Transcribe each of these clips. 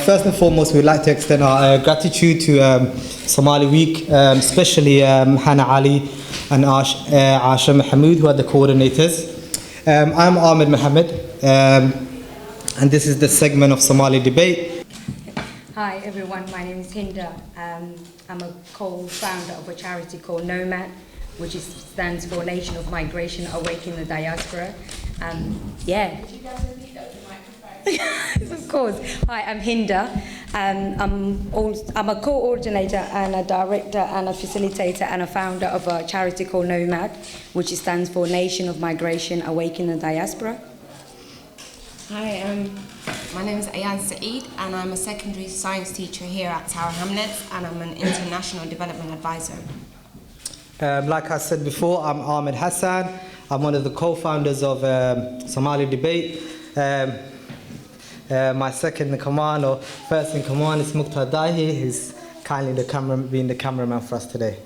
First and foremost, we'd like to extend our gratitude to Somali Week, especially Hannah Ali and Asha Mahmood, who are the coordinators. I'm Ahmed Mohamed, and this is the segment of Somali Debate. Hi everyone, my name is Hinda. I'm a co-founder of a charity called Nomad, which stands for Nation of Migration Awakening the Diaspora. Yeah. Could you guys repeat that with the microphone? Of course. Hi, I'm Hinda. I'm a coordinator and a director and a facilitator and a founder of a charity called Nomad, which stands for Nation of Migration Awakening the Diaspora. Hi, my name is Ayan Saeed, and I'm a secondary science teacher here at Tower Hamlets, and I'm an international development advisor. Like I said before, I'm Ahmed Hassan. I'm one of the co-founders of Somali Debate. My second in command, or first in command, is Mukhtar Dahi, who's kindly being the cameraman for us today.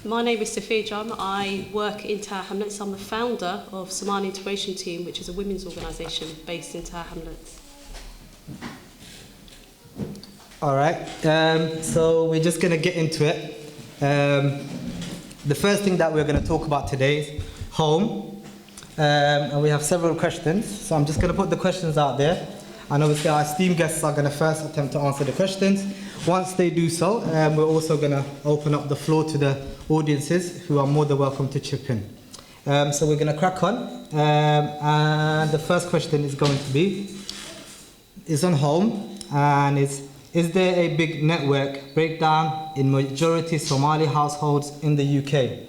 My name is Sofia Jama. I work in Tower Hamlets. I'm the founder of Somali Integration Team, which is a women's organisation based in Tower Hamlets. All right, so we're just going to get into it. The first thing that we're going to talk about today is home. And we have several questions, so I'm just going to put the questions out there. And obviously our esteemed guests are going to first attempt to answer the questions. Once they do so, we're also going to open up the floor to the audiences who are more than welcome to chip in. So we're going to crack on. And the first question is going to be, is on home, and is there a big network breakdown in majority Somali households in the UK?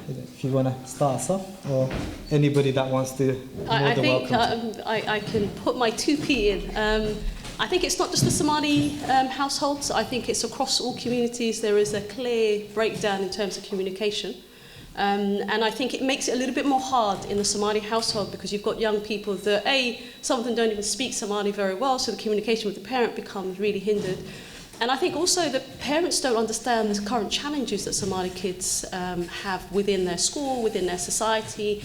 If you want to start us off, or anybody that wants to, I think I can put my 2p in. I think it's not just the Somali households. I think it's across all communities. There is a clear breakdown in terms of communication. And I think it makes it a little bit more hard in the Somali household, because you've got young people that, some of them don't even speak Somali very well, so the communication with the parent becomes really hindered. And I think also that parents don't understand the current challenges that Somali kids have within their school, within their society.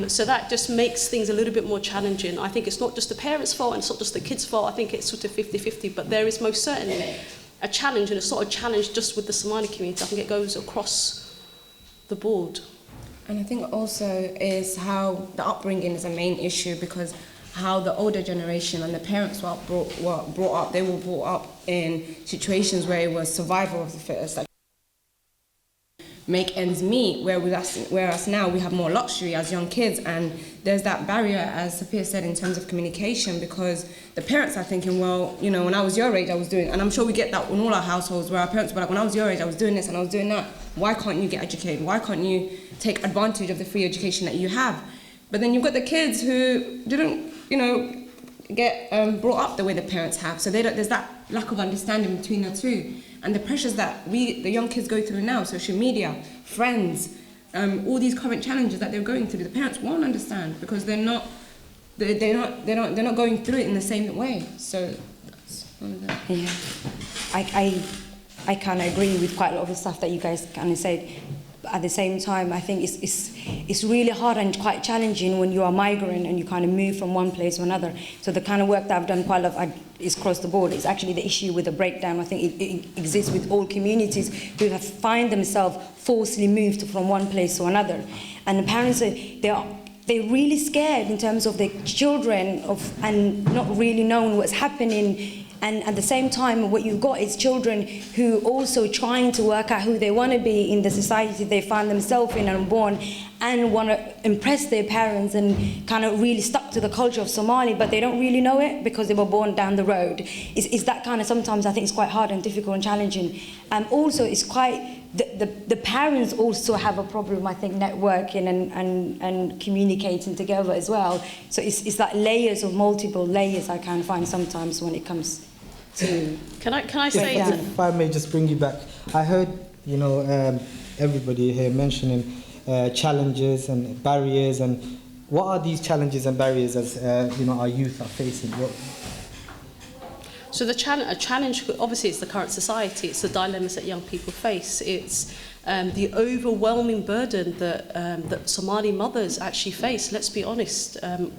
So that just makes things a little bit more challenging. I think it's not just the parents' fault and it's not just the kids' fault. I think it's sort of 50-50, but there is most certainly a challenge, and it's not a challenge just with the Somali community. I think it goes across the board. And I think also is how the upbringing is a main issue, because how the older generation and the parents were brought up, they were brought up in situations where it was survival of the fittest, like make ends meet, whereas now we have more luxury as young kids, and there's that barrier, as Sofia said, in terms of communication, because the parents are thinking, well, you know, when I was your age I was doing, and I'm sure we get that in all our households, where our parents were like, when I was your age I was doing this and I was doing that, why can't you get educated, why can't you take advantage of the free education that you have? But then you've got the kids who didn't, get brought up the way the parents have, so there's that lack of understanding between the two, and the pressures that the young kids go through now, social media, friends, all these current challenges that they're going through, the parents won't understand, because they're not going through it in the same way. So that's one of them. Yeah, I kind of agree with quite a lot of the stuff that you guys kind of said. At the same time, I think it's really hard and quite challenging when you are a migrant and you kind of move from one place to another. So the kind of work that I've done quite a lot is across the board. It's actually the issue with the breakdown. I think it exists with all communities who have find themselves forcibly moved from one place to another. And the parents, they're really scared in terms of their children and not really knowing what's happening. And at the same time, what you've got is children who also trying to work out who they want to be in the society they find themselves in and born, and want to impress their parents and kind of really stuck to the culture of Somali, but they don't really know it because they were born down the road. It's that kind of, sometimes I think it's quite hard and difficult and challenging. Also, it's quite, the parents also have a problem, I think, networking and communicating together as well. So it's like layers of multiple layers I can find sometimes when it comes to... Can I say... If I may just bring you back. I heard, everybody here mentioning challenges and barriers, and what are these challenges and barriers as our youth are facing? So a challenge, obviously, it's the current society. It's the dilemmas that young people face. It's the overwhelming burden that Somali mothers actually face. Let's be honest.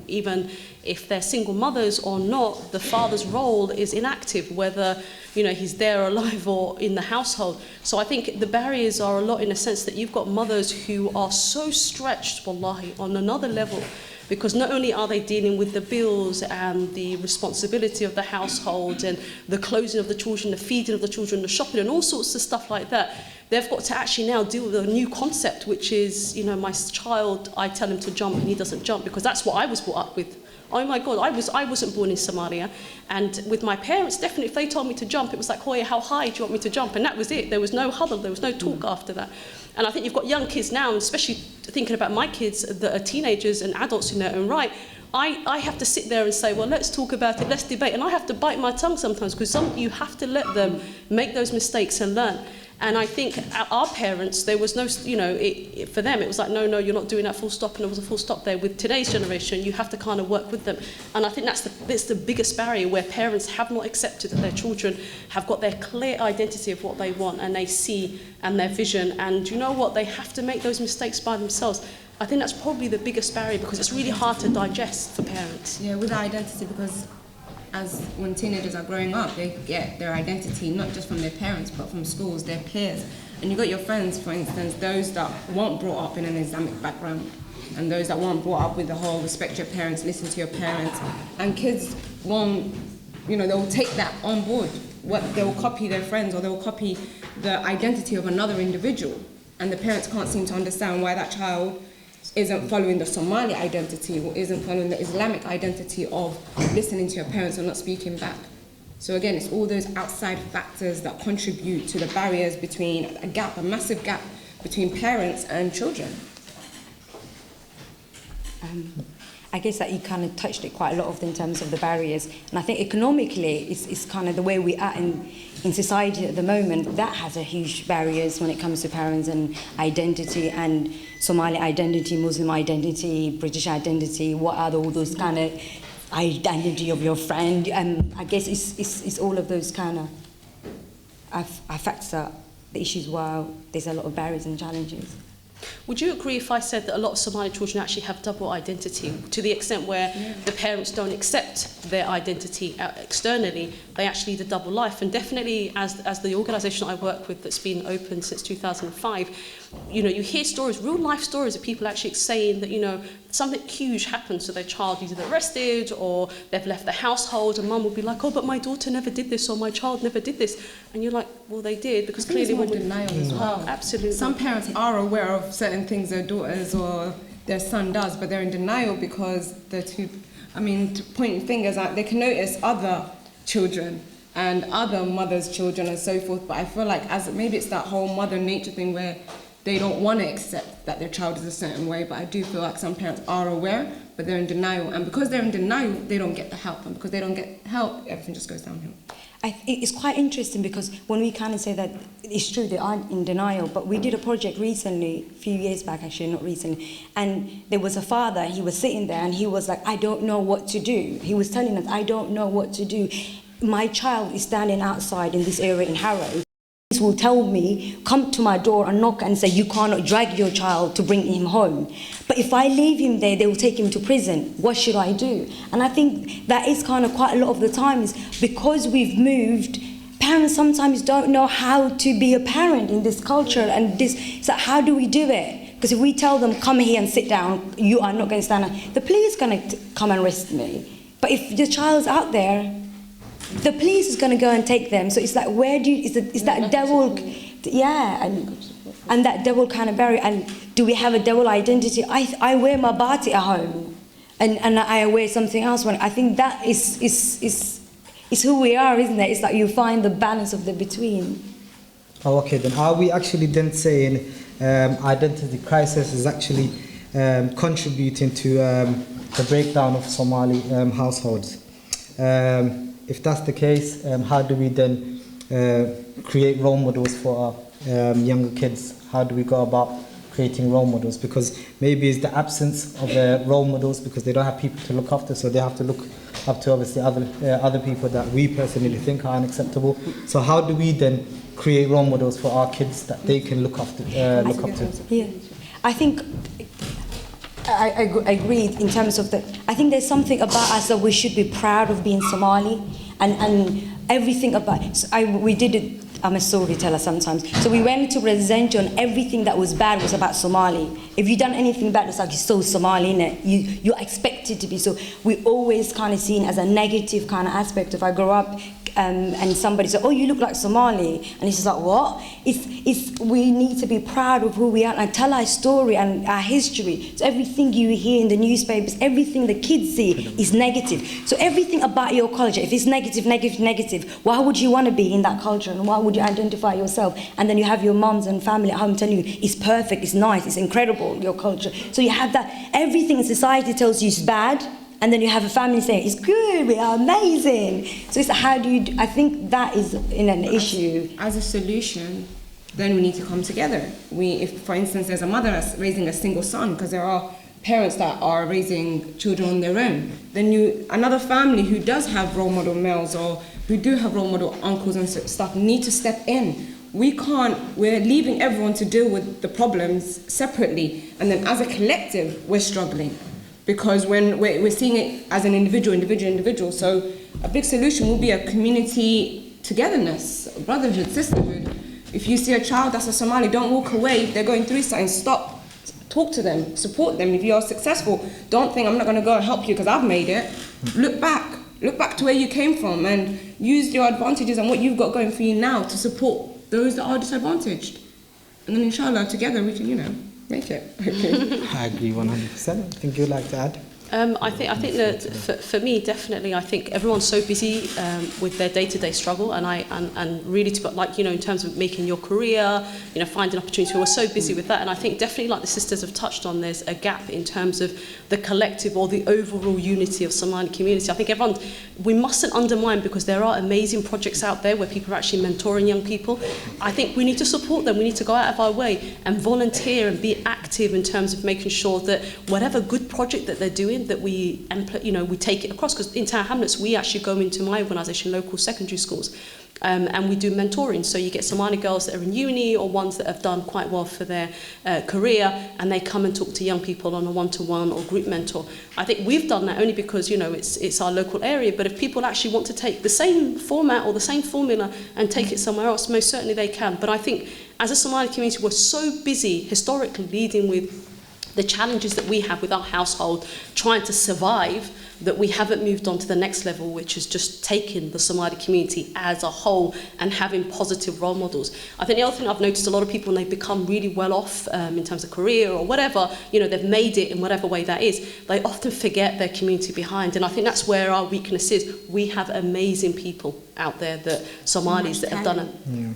Even if they're single mothers or not, the father's role is inactive, whether he's there alive or in the household. So I think the barriers are a lot in the sense that you've got mothers who are so stretched, wallahi, on another level. Because not only are they dealing with the bills and the responsibility of the household and the clothing of the children, the feeding of the children, the shopping and all sorts of stuff like that, they've got to actually now deal with a new concept, which is, my child, I tell him to jump and he doesn't jump, because that's what I was brought up with. Oh my God, I wasn't born in Somalia. And with my parents, definitely, if they told me to jump, it was like, Hoya, how high do you want me to jump? And that was it. There was no huddle, there was no talk after that. And I think you've got young kids now, and especially thinking about my kids that are teenagers and adults in their own right, I have to sit there and say, well, let's talk about it, let's debate. And I have to bite my tongue sometimes, because you have to let them make those mistakes and learn. And I think our parents, there was no, for them, it was like, no, you're not doing that, full stop, and there was a full stop there. With today's generation, you have to kind of work with them. And I think that's the biggest barrier, where parents have not accepted that their children have got their clear identity of what they want, and they see, and their vision. And you know what? They have to make those mistakes by themselves. I think that's probably the biggest barrier, because it's really hard to digest for parents. Yeah, with identity, because when teenagers are growing up, they get their identity not just from their parents, but from schools, their peers. And you've got your friends, for instance, those that weren't brought up in an Islamic background, and those that weren't brought up with the whole respect your parents, listen to your parents. And kids won't, they'll take that on board. They will copy their friends, or they will copy the identity of another individual. And the parents can't seem to understand why that child isn't following the Somali identity, or isn't following the Islamic identity of listening to your parents or not speaking back. So again, it's all those outside factors that contribute to the barriers between a massive gap between parents and children. I guess that you kind of touched it quite a lot of in terms of the barriers. And I think economically, it's kind of the way we are in society at the moment. That has a huge barriers when it comes to parents and identity, and Somali identity, Muslim identity, British identity. What are all those kind of identity of your friend? I guess it's all of those kind of facts that the issues why there's a lot of barriers and challenges. Would you agree if I said that a lot of Somali children actually have double identity, to the extent where the parents don't accept their identity externally, they actually lead a double life? And definitely, as the organisation I work with that's been open since 2005, you hear stories, real life stories of people actually saying that, something huge happens to their child, either arrested or they've left the household, and mum will be like, oh, but my daughter never did this, or my child never did this. And you're like, well, they did, because clearly it's more denial as well. Absolutely. Some parents are aware of certain things their daughters or their son does, but they're in denial because they're pointing fingers out. They can notice other children and other mothers' children and so forth, but I feel like maybe it's that whole mother nature thing where they don't want to accept that their child is a certain way, but I do feel like some parents are aware, but they're in denial. And because they're in denial, they don't get the help. And because they don't get help, everything just goes downhill. It's quite interesting, because when we kind of say that it's true, they aren't in denial, but we did a project recently, a few years back actually, not recently, and there was a father, he was sitting there and he was like, I don't know what to do. He was telling us, I don't know what to do. My child is standing outside in this area in Harrow. Will tell me, come to my door and knock and say, you cannot drag your child to bring him home. But if I leave him there, they will take him to prison. What should I do? And I think that is kind of quite a lot of the times, because we've moved, parents sometimes don't know how to be a parent in this culture. And so how do we do it? Because if we tell them, come here and sit down, you are not going to stand up, the police is going to come and arrest me. But if the child's out there, the police is going to go and take them. So it's like, is that double, and that double kind of barrier. And do we have a double identity? I wear my bati at home, and I wear something else. When I think that is who we are, isn't it? It's like you find the balance of the between. Oh, okay, then are we actually then saying identity crisis is actually contributing to the breakdown of Somali households? If that's the case, how do we then create role models for our younger kids? How do we go about creating role models? Because maybe it's the absence of role models because they don't have people to look after, so they have to look up to obviously other people that we personally think are unacceptable. So how do we then create role models for our kids that they can look up to? Yeah, I think I agree in terms of I think there's something about us that we should be proud of being Somali, and everything about. We did it. I'm a storyteller sometimes. So we went to present on everything that was bad was about Somali. If you done anything bad, it's like you're so Somali, innit? You're expected to be. So we always kind of seen as a negative kind of aspect. If I grow up and somebody said, "Oh, you look like Somali," and it's just like, what? We need to be proud of who we are and tell our story and our history. So everything you hear in the newspapers, everything the kids see is negative. So everything about your culture, if it's negative, negative, negative, why would you want to be in that culture and why would you identify yourself? And then you have your moms and family at home telling you it's perfect, it's nice, it's incredible, your culture. So you have that, everything in society tells you is bad, and then you have a family saying it's good, we are amazing. So it's how do you, I think that is in an issue. As a solution, then we need to come together. If for instance there's a mother that's raising a single son, because there are parents that are raising children on their own, then another family who does have role model males or who do have role model uncles and stuff need to step in. We're leaving everyone to deal with the problems separately, and then as a collective we're struggling. Because when we're seeing it as an individual. So a big solution will be a community togetherness, brotherhood, sisterhood. If you see a child that's a Somali, don't walk away. If they're going through something, stop, talk to them, support them. If you are successful, don't think I'm not going to go and help you because I've made it. Look back to where you came from and use your advantages and what you've got going for you now to support those that are disadvantaged. And then inshallah, together we can, make it. Okay. I agree 100%. I think you'd like to add? I think that for me, definitely, I think everyone's so busy with their day-to-day struggle, and really in terms of making your career, finding opportunities. We're so busy with that, and I think definitely, like the sisters have touched on, there's a gap in terms of the collective or the overall unity of Somali community. I think we mustn't undermine, because there are amazing projects out there where people are actually mentoring young people. I think we need to support them. We need to go out of our way and volunteer and be active in terms of making sure that whatever good project that they're doing, that we take it across. Because in Tower Hamlets, we actually go into my organisation, local secondary schools, and we do mentoring. So you get Somali girls that are in uni or ones that have done quite well for their career, and they come and talk to young people on a one-to-one or group mentor. I think we've done that only because it's our local area, but if people actually want to take the same format or the same formula and take it somewhere else, most certainly they can. But I think as a Somali community, we're so busy historically leading with the challenges that we have with our household, trying to survive, that we haven't moved on to the next level, which is just taking the Somali community as a whole and having positive role models. I think the other thing I've noticed, a lot of people, when they become really well off in terms of career or whatever, they've made it in whatever way that is, they often forget their community behind. And I think that's where our weakness is. We have amazing people out there, that Somalis that have done it.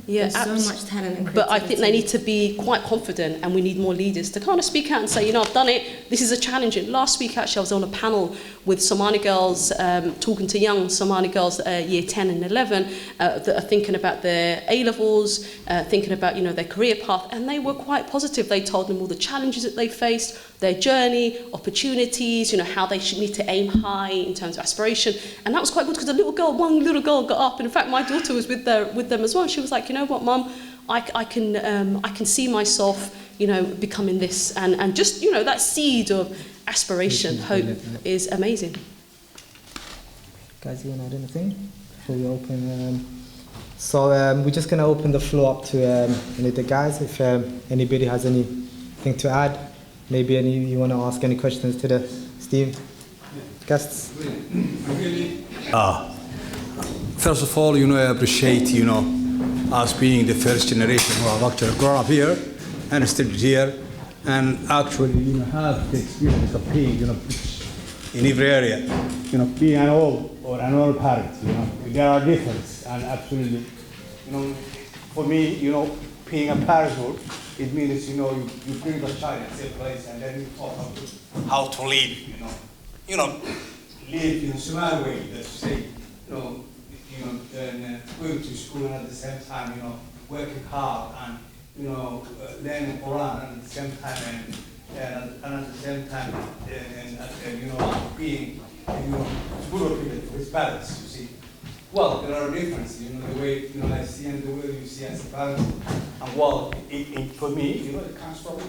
Yeah, there's so much talent and creativity. But I think they need to be quite confident, and we need more leaders to kind of speak out and say, I've done it, this is a challenge. And last week, actually, I was on a panel with Somali girls, talking to young Somali girls that are year 10 and 11, that are thinking about their A-levels, thinking about, their career path, and they were quite positive. They told them all the challenges that they faced, their journey, opportunities, how they should need to aim high in terms of aspiration. And that was quite good, because one little girl got up, and in fact my daughter was with them as well. She was like, what, Mum, I can see myself, becoming this, and just, that seed of aspiration, hope is amazing. Guys, you want to add anything before we open? So we're just going to open the floor up to any of the guys. If anybody has anything to add, maybe you want to ask any questions to the esteemed guests. First of all, I appreciate, us being the first generation who have actually grown up here and studied here, and actually, have the experience of being, in every area, being an old parent, there are differences, and absolutely, for me, being a parenthood, it means, you bring the child at the same place, and then you talk about how to live, live in a Somali way, let's say, then going to school and at the same time, working hard and learning Quran and at the same time and at the same time being spiritual with his parents, you see. Well, there are differences, the way I see and the way you see as a parent. And well, for me, it comes from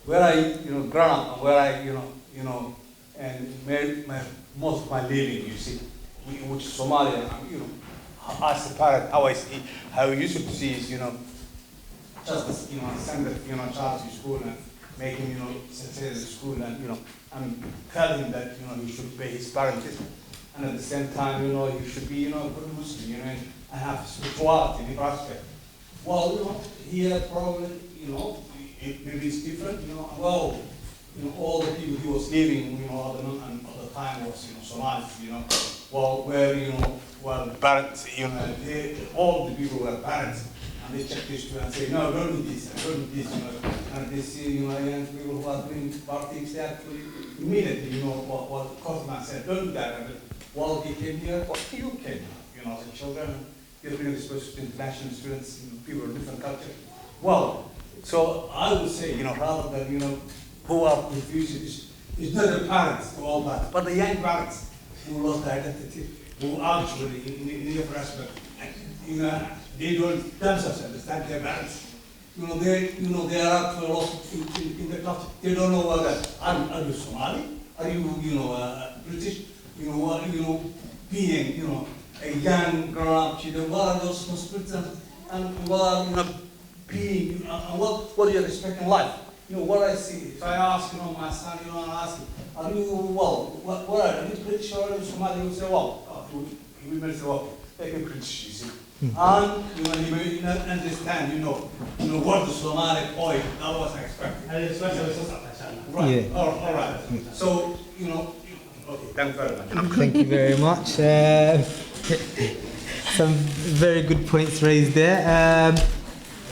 where I grown up and where I and made most of my living, you see, which is Somalia. As a parent, how I used to see is just send the child to school and make him succeed in school and tell him that he should pay his parents. And at the same time, you should be, a good Muslim, and have spirituality in the prospect. Well, here probably, maybe it's different, well, all the people he was living, at the time was, Somalis, well, where, well, parents, all the people were parents, and they check this and say, no, don't do this, don't do this, and they see, young people who are doing bad things, they actually immediately, what Osman said, don't do that. Well, he came here, what you came here, as a children, you're being exposed to international students, people of different cultures. Well, so I would say, rather than, who are confused, it's not the parents who all that, but the young parents who lost their identity, who actually, in the aspect, they don't themselves understand their parents. They are actually lost in the culture. They don't know whether, are you Somali? Are you, British? Being, a young grown-up children, what are those responsibilities and what are, being, what are you expecting in life? What I see, if I ask, my son, I ask him, are you, what are you, British or are you Somali? He will say, he will say, like a British, you see. And, he may not understand, what the Somali boy, that was expected. Right, Yeah. All right. So, okay, thank you very much. Thank you very much. Some very good points raised there.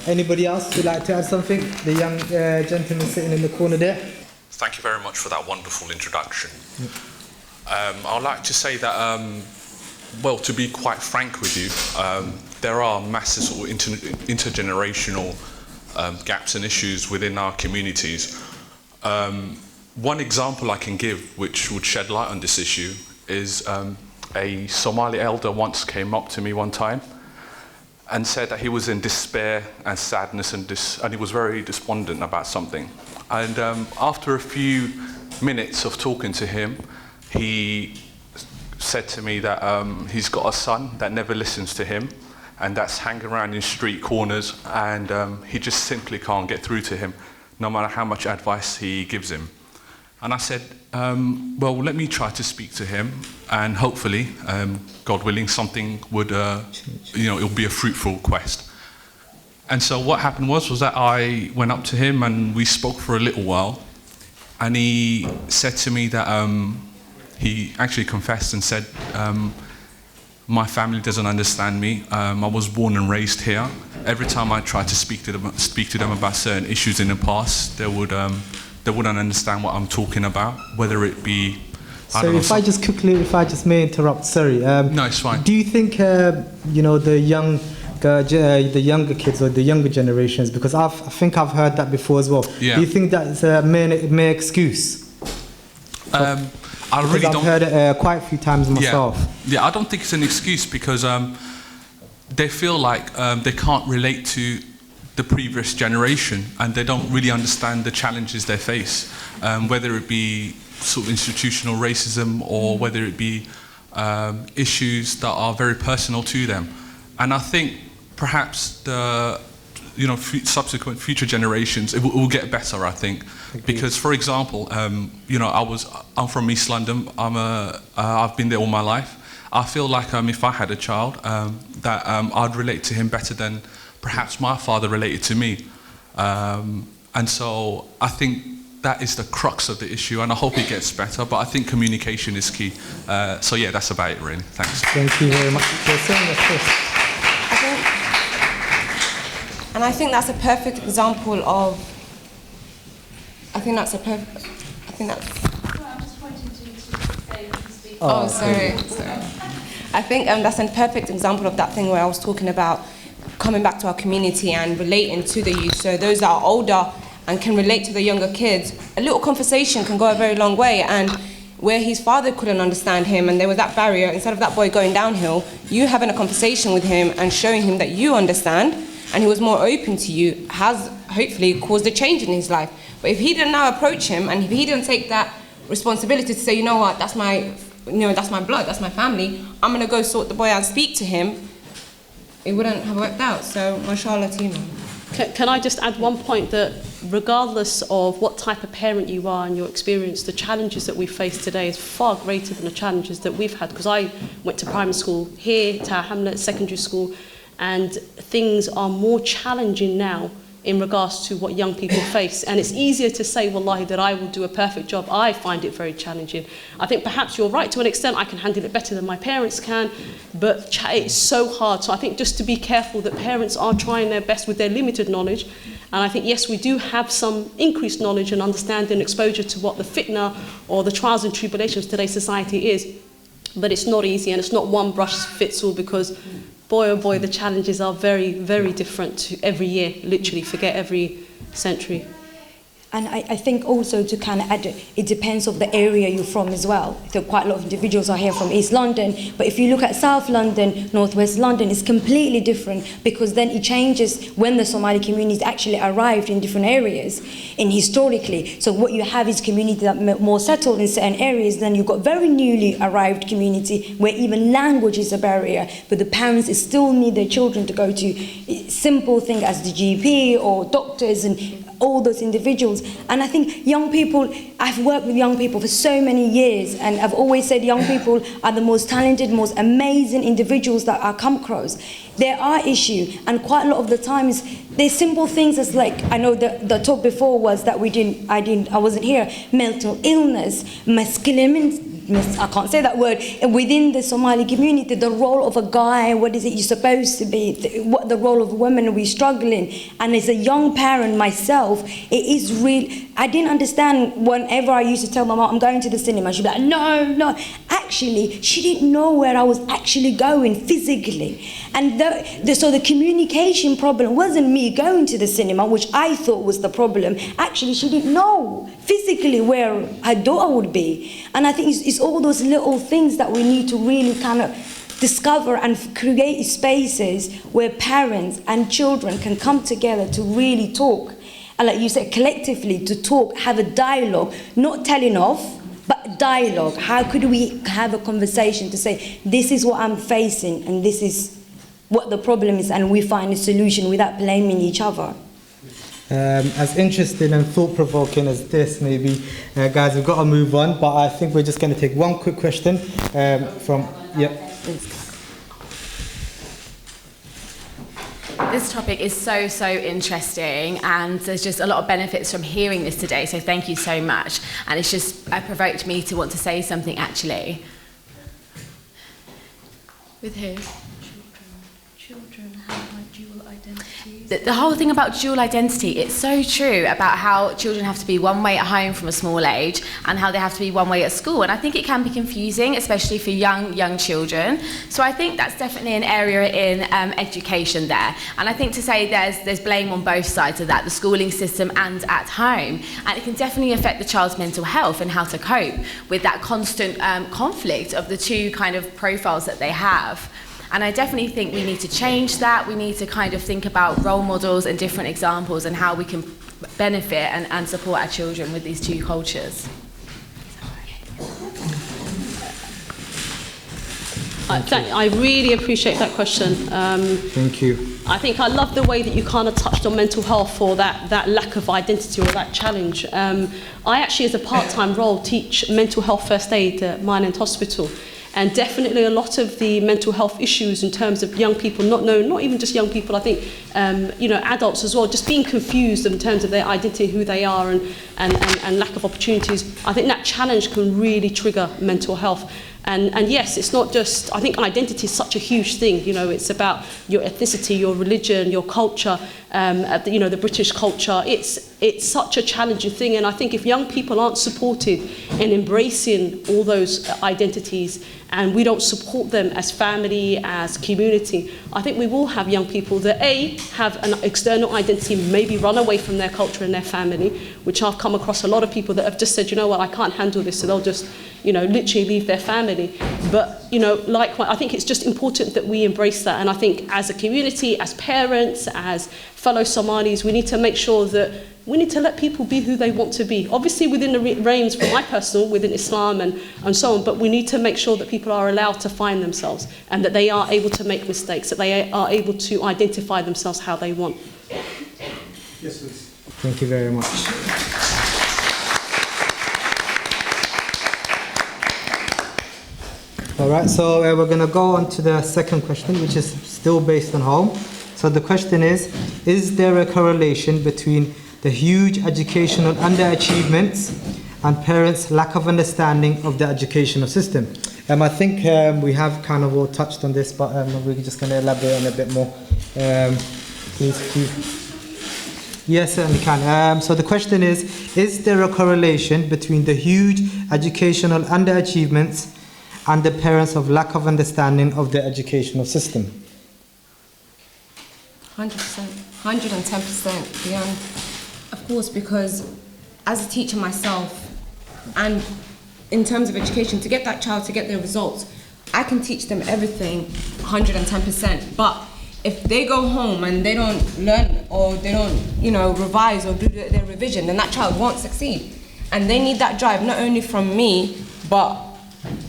Anybody else would like to add something? The young gentleman sitting in the corner there. Thank you very much for that wonderful introduction. I'd like to say that, well, to be quite frank with you, there are massive sort of intergenerational gaps and issues within our communities. One example I can give which would shed light on this issue is a Somali elder once came up to me one time and said that he was in despair and sadness and he was very despondent about something. And after a few minutes of talking to him, he said to me that he's got a son that never listens to him and that's hanging around in street corners and he just simply can't get through to him no matter how much advice he gives him. And I said, well, let me try to speak to him and hopefully, God willing, something would, it'll be a fruitful quest. And so what happened was that I went up to him and we spoke for a little while and he said to me that he actually confessed and said, my family doesn't understand me. I was born and raised here. Every time I tried to speak to them about certain issues in the past, they wouldn't understand what I'm talking about, whether it be... So if I just may interrupt, sorry. No, it's fine. Do you think, the younger kids or the younger generations, because I think I've heard that before as well. Yeah. Do you think that's a mere excuse? I really don't... I've heard it quite a few times myself. Yeah, I don't think it's an excuse because they feel like they can't relate to the previous generation and they don't really understand the challenges they face, whether it be sort of institutional racism or whether it be issues that are very personal to them. And I think perhaps the subsequent future generations, it will get better, I think. Because, for example, I'm from East London. I've been there all my life. I feel like if I had a child, that I'd relate to him better than perhaps my father related to me. And so I think that is the crux of the issue, and I hope it gets better, but I think communication is key. So yeah, that's about it really. Thanks. Thank you very much. And I think that's a perfect example of, I'm just pointing to speak. Sorry. I think that's a perfect example of that thing where I was talking about coming back to our community and relating to the youth. So those that are older and can relate to the younger kids, a little conversation can go a very long way. And where his father couldn't understand him and there was that barrier, instead of that boy going downhill, you having a conversation with him and showing him that you understand and he was more open to you has hopefully caused a change in his life. But if he didn't now approach him and if he didn't take that responsibility to say, you know what, that's my blood, that's my family, I'm going to go sort the boy out and speak to him, it wouldn't have worked out. So, mashallah to you, man. Can I just add one point, that regardless of what type of parent you are and your experience, the challenges that we face today is far greater than the challenges that we've had. Because I went to primary school here, to our hamlet, secondary school, and things are more challenging now in regards to what young people face. And it's easier to say, wallahi, that I will do a perfect job. I find it very challenging. I think perhaps you're right to an extent. I can handle it better than my parents can, but it's so hard. So I think just to be careful that parents are trying their best with their limited knowledge. And I think, yes, we do have some increased knowledge and understanding and exposure to what the fitna or the trials and tribulations of today's society is, but it's not easy and it's not one brush fits all, because boy, oh boy, the challenges are very, very different to every year, literally, forget every century. And I think also to kind of add, it depends on the area you're from as well. So quite a lot of individuals are here from East London, but if you look at South London, Northwest London, it's completely different, because then it changes when the Somali communities actually arrived in different areas and historically. So what you have is communities that are more settled in certain areas, then you've got very newly arrived community where even language is a barrier, but the parents still need their children to go to simple things as the GP or doctors and all those individuals. And I think young people, I've worked with young people for so many years, and I've always said young people are the most talented, most amazing individuals that I come across. There are issues, and quite a lot of the times there's simple things as, like, I know the talk before was that I wasn't here, mental illness, masculinity, I can't say that word, within the Somali community, the role of a guy, what is it you're supposed to be, what the role of women, we're struggling. And as a young parent myself, it is real. I didn't understand whenever I used to tell my mom, I'm going to the cinema, she'd be like, no. Actually, she didn't know where I was actually going physically. And so the communication problem wasn't me going to the cinema, which I thought was the problem. Actually, she didn't know physically where her daughter would be. And I think it's all those little things that we need to really kind of discover and create spaces where parents and children can come together to really talk. And like you said, collectively to talk, have a dialogue, not telling off, but dialogue. How could we have a conversation to say, this is what I'm facing and this is what the problem is, and we find a solution without blaming each other. As interesting and thought-provoking as this may be, guys, we've got to move on, but I think we're just going to take one quick question from... This topic is so interesting, and there's just a lot of benefits from hearing this today, so thank you so much. And it's just provoked me to want to say something, actually. With who? Children have dual identities. The whole thing about dual identity, it's so true about how children have to be one way at home from a small age and how they have to be one way at school. And I think it can be confusing, especially for young children. So I think that's definitely an area in education there. And I think to say there's blame on both sides of that, the schooling system and at home. And it can definitely affect the child's mental health and how to cope with that constant conflict of the two kind of profiles that they have. And I definitely think we need to change that. We need to kind of think about role models and different examples and how we can benefit and support our children with these two cultures. I really appreciate that question. Thank you. I think I love the way that you kind of touched on mental health or that lack of identity or that challenge. I actually, as a part-time role, teach mental health first aid at Mine End Hospital. And definitely a lot of the mental health issues in terms of young people not knowing, not even just young people, I think, adults as well, just being confused in terms of their identity, who they are, and lack of opportunities. I think that challenge can really trigger mental health. And yes, it's not just, I think identity is such a huge thing, it's about your ethnicity, your religion, your culture, the British culture. It's it's such a challenging thing. And I think if young people aren't supported in embracing all those identities, and we don't support them as family, as community, I think we will have young people that have an external identity, maybe run away from their culture and their family, which I've come across a lot of people that have just said, you know what, I can't handle this, so they'll just, literally leave their family. But, likewise, I think it's just important that we embrace that. And I think as a community, as parents, as fellow Somalis, we need to make sure that we need to let people be who they want to be. Obviously within the range, for my personal, within Islam and so on, but we need to make sure that people are allowed to find themselves and that they are able to make mistakes, that they are able to identify themselves how they want. Yes, please. Thank you very much. All right, so we're going to go on to the second question, which is still based on home. So the question is there a correlation between the huge educational underachievements and parents' lack of understanding of the educational system? I think we have kind of all touched on this, but we're just going to elaborate on it a bit more. Please. Yes, certainly can. So the question is there a correlation between the huge educational underachievements and the parents' lack of understanding of the educational system? 100%, 110% beyond. Of course, because as a teacher myself, and in terms of education, to get that child to get their results, I can teach them everything 110%. But if they go home and they don't learn or they don't, revise or do their revision, then that child won't succeed. And they need that drive not only from me, but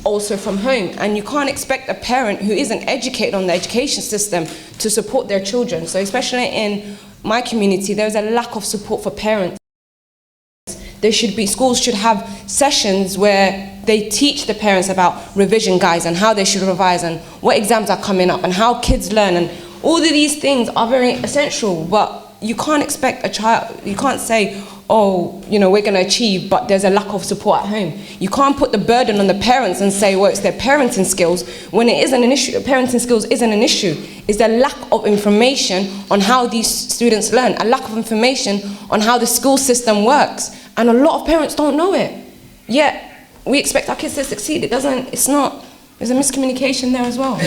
also from home. And you can't expect a parent who isn't educated on the education system to support their children. So especially in my community, there's a lack of support for parents. Schools should have sessions where they teach the parents about revision guides and how they should revise and what exams are coming up and how kids learn, and all of these things are very essential. But you can't expect a child, you can't say, oh, we're going to achieve, but there's a lack of support at home. You can't put the burden on the parents and say, well, it's their parenting skills, when it isn't an issue. Parenting skills isn't an issue. It's the lack of information on how these students learn, a lack of information on how the school system works. And a lot of parents don't know it. Yet, we expect our kids to succeed. There's a miscommunication there as well.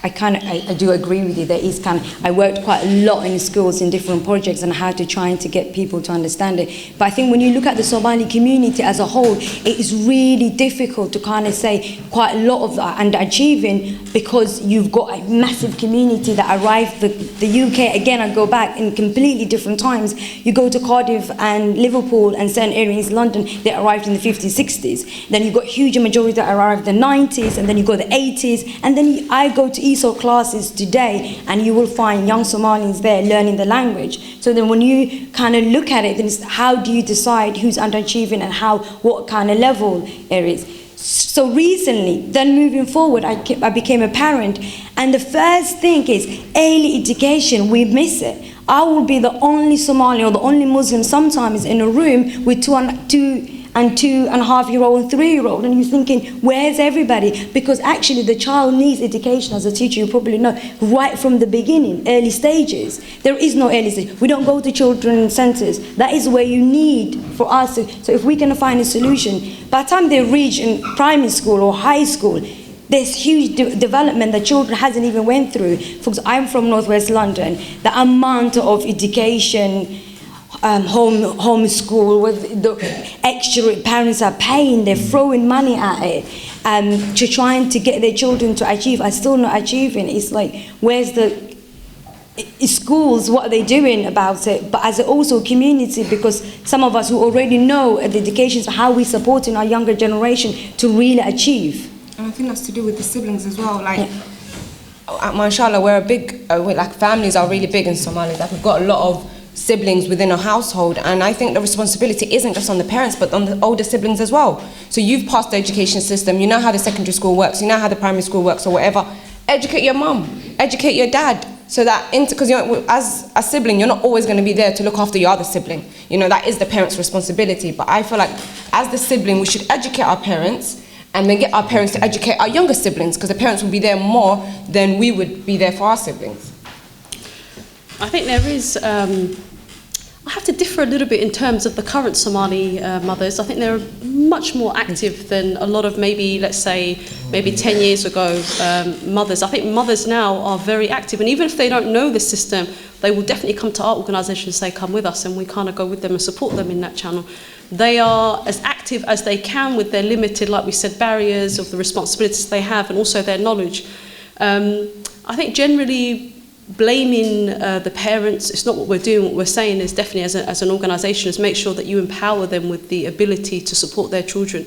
I do agree with you. There is I worked quite a lot in schools in different projects and how to try to get people to understand it. But I think when you look at the Somali community as a whole, it is really difficult to say quite a lot of that underachieving, because you've got a massive community that arrived the UK. Again, I go back in completely different times. You go to Cardiff and Liverpool and certain areas in London, they arrived in the 50s, 60s. Then you've got huge majority that arrived in the 90s, and then you go the 80s, and then I go to ESOL classes today, and you will find young Somalians there learning the language. So then when you look at it, then it's how do you decide who's underachieving and what kind of level it is. So recently, then moving forward, I became a parent, and the first thing is early education. We miss it. I will be the only Somali or the only Muslim sometimes in a room with two and 2.5-year-old and 3-year-old, and you're thinking, where's everybody? Because actually the child needs education. As a teacher, you probably know, right from the beginning, early stages. There is no early stage. We don't go to children's centres. That is where you need for us to, so if we can find a solution, by the time they reach in primary school or high school, there's huge development that children hasn't even went through. Because I'm from Northwest London, the amount of education, home school with the extra parents are paying, they're throwing money at it to trying to get their children to achieve, are still not achieving. It's like, where's the schools, what are they doing about it? But as also community, because some of us who already know the education, how we supporting our younger generation to really achieve. And I think that's to do with the siblings as well. Mashallah, we're a big, families are really big in Somalia. We've got a lot of siblings within a household, and I think the responsibility isn't just on the parents but on the older siblings as well. So you've passed the education system, you know how the secondary school works, you know how the primary school works or whatever. Educate your mum, educate your dad, so that, because as a sibling, you're not always going to be there to look after your other sibling. That is the parents' responsibility. But I feel like as the sibling, we should educate our parents and then get our parents to educate our younger siblings, because the parents will be there more than we would be there for our siblings. I think there is, I have to differ a little bit in terms of the current Somali mothers. I think they're much more active than a lot of maybe, let's say, maybe 10 years ago mothers. I think mothers now are very active, and even if they don't know the system, they will definitely come to our organisation and say, come with us, and we kind of go with them and support them in that channel. They are as active as they can with their limited, like we said, barriers of the responsibilities they have and also their knowledge. I think generally blaming the parents, it's not what we're doing. What we're saying is definitely as an organisation is make sure that you empower them with the ability to support their children.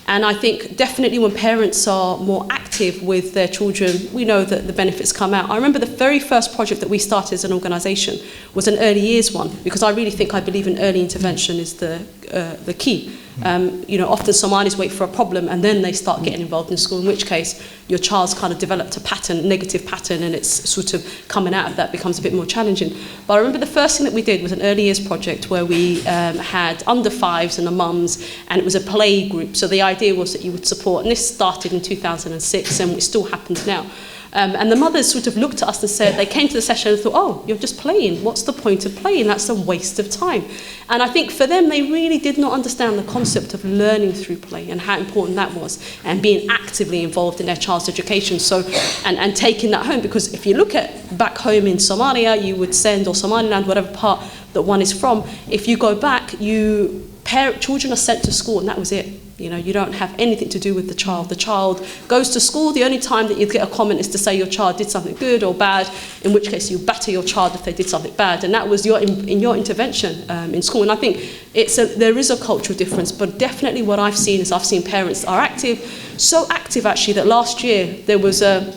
And I think definitely when parents are more active with their children, we know that the benefits come out. I remember the very first project that we started as an organisation was an early years one, because I believe in early intervention is the key. Often Somalis wait for a problem and then they start getting involved in school, in which case your child's kind of developed a pattern, negative pattern, and it's sort of coming out of that becomes a bit more challenging. But I remember the first thing that we did was an early years project where we had under fives and the mums, and it was a play group. So the idea was that you would support, and this started in 2006 and it still happens now. And the mothers sort of looked at us and said, they came to the session and thought, oh, you're just playing. What's the point of playing? That's a waste of time. And I think for them, they really did not understand the concept of learning through play and how important that was, and being actively involved in their child's education. So, and taking that home, because if you look at back home in Somalia, you would send, or Somaliland, whatever part that one is from, if you go back, children are sent to school and that was it. You don't have anything to do with the child. The child goes to school. The only time that you get a comment is to say your child did something good or bad, in which case you batter your child if they did something bad. And that was in your intervention in school. And I think there is a cultural difference, but definitely what I've seen is parents are active, so active actually that last year there was a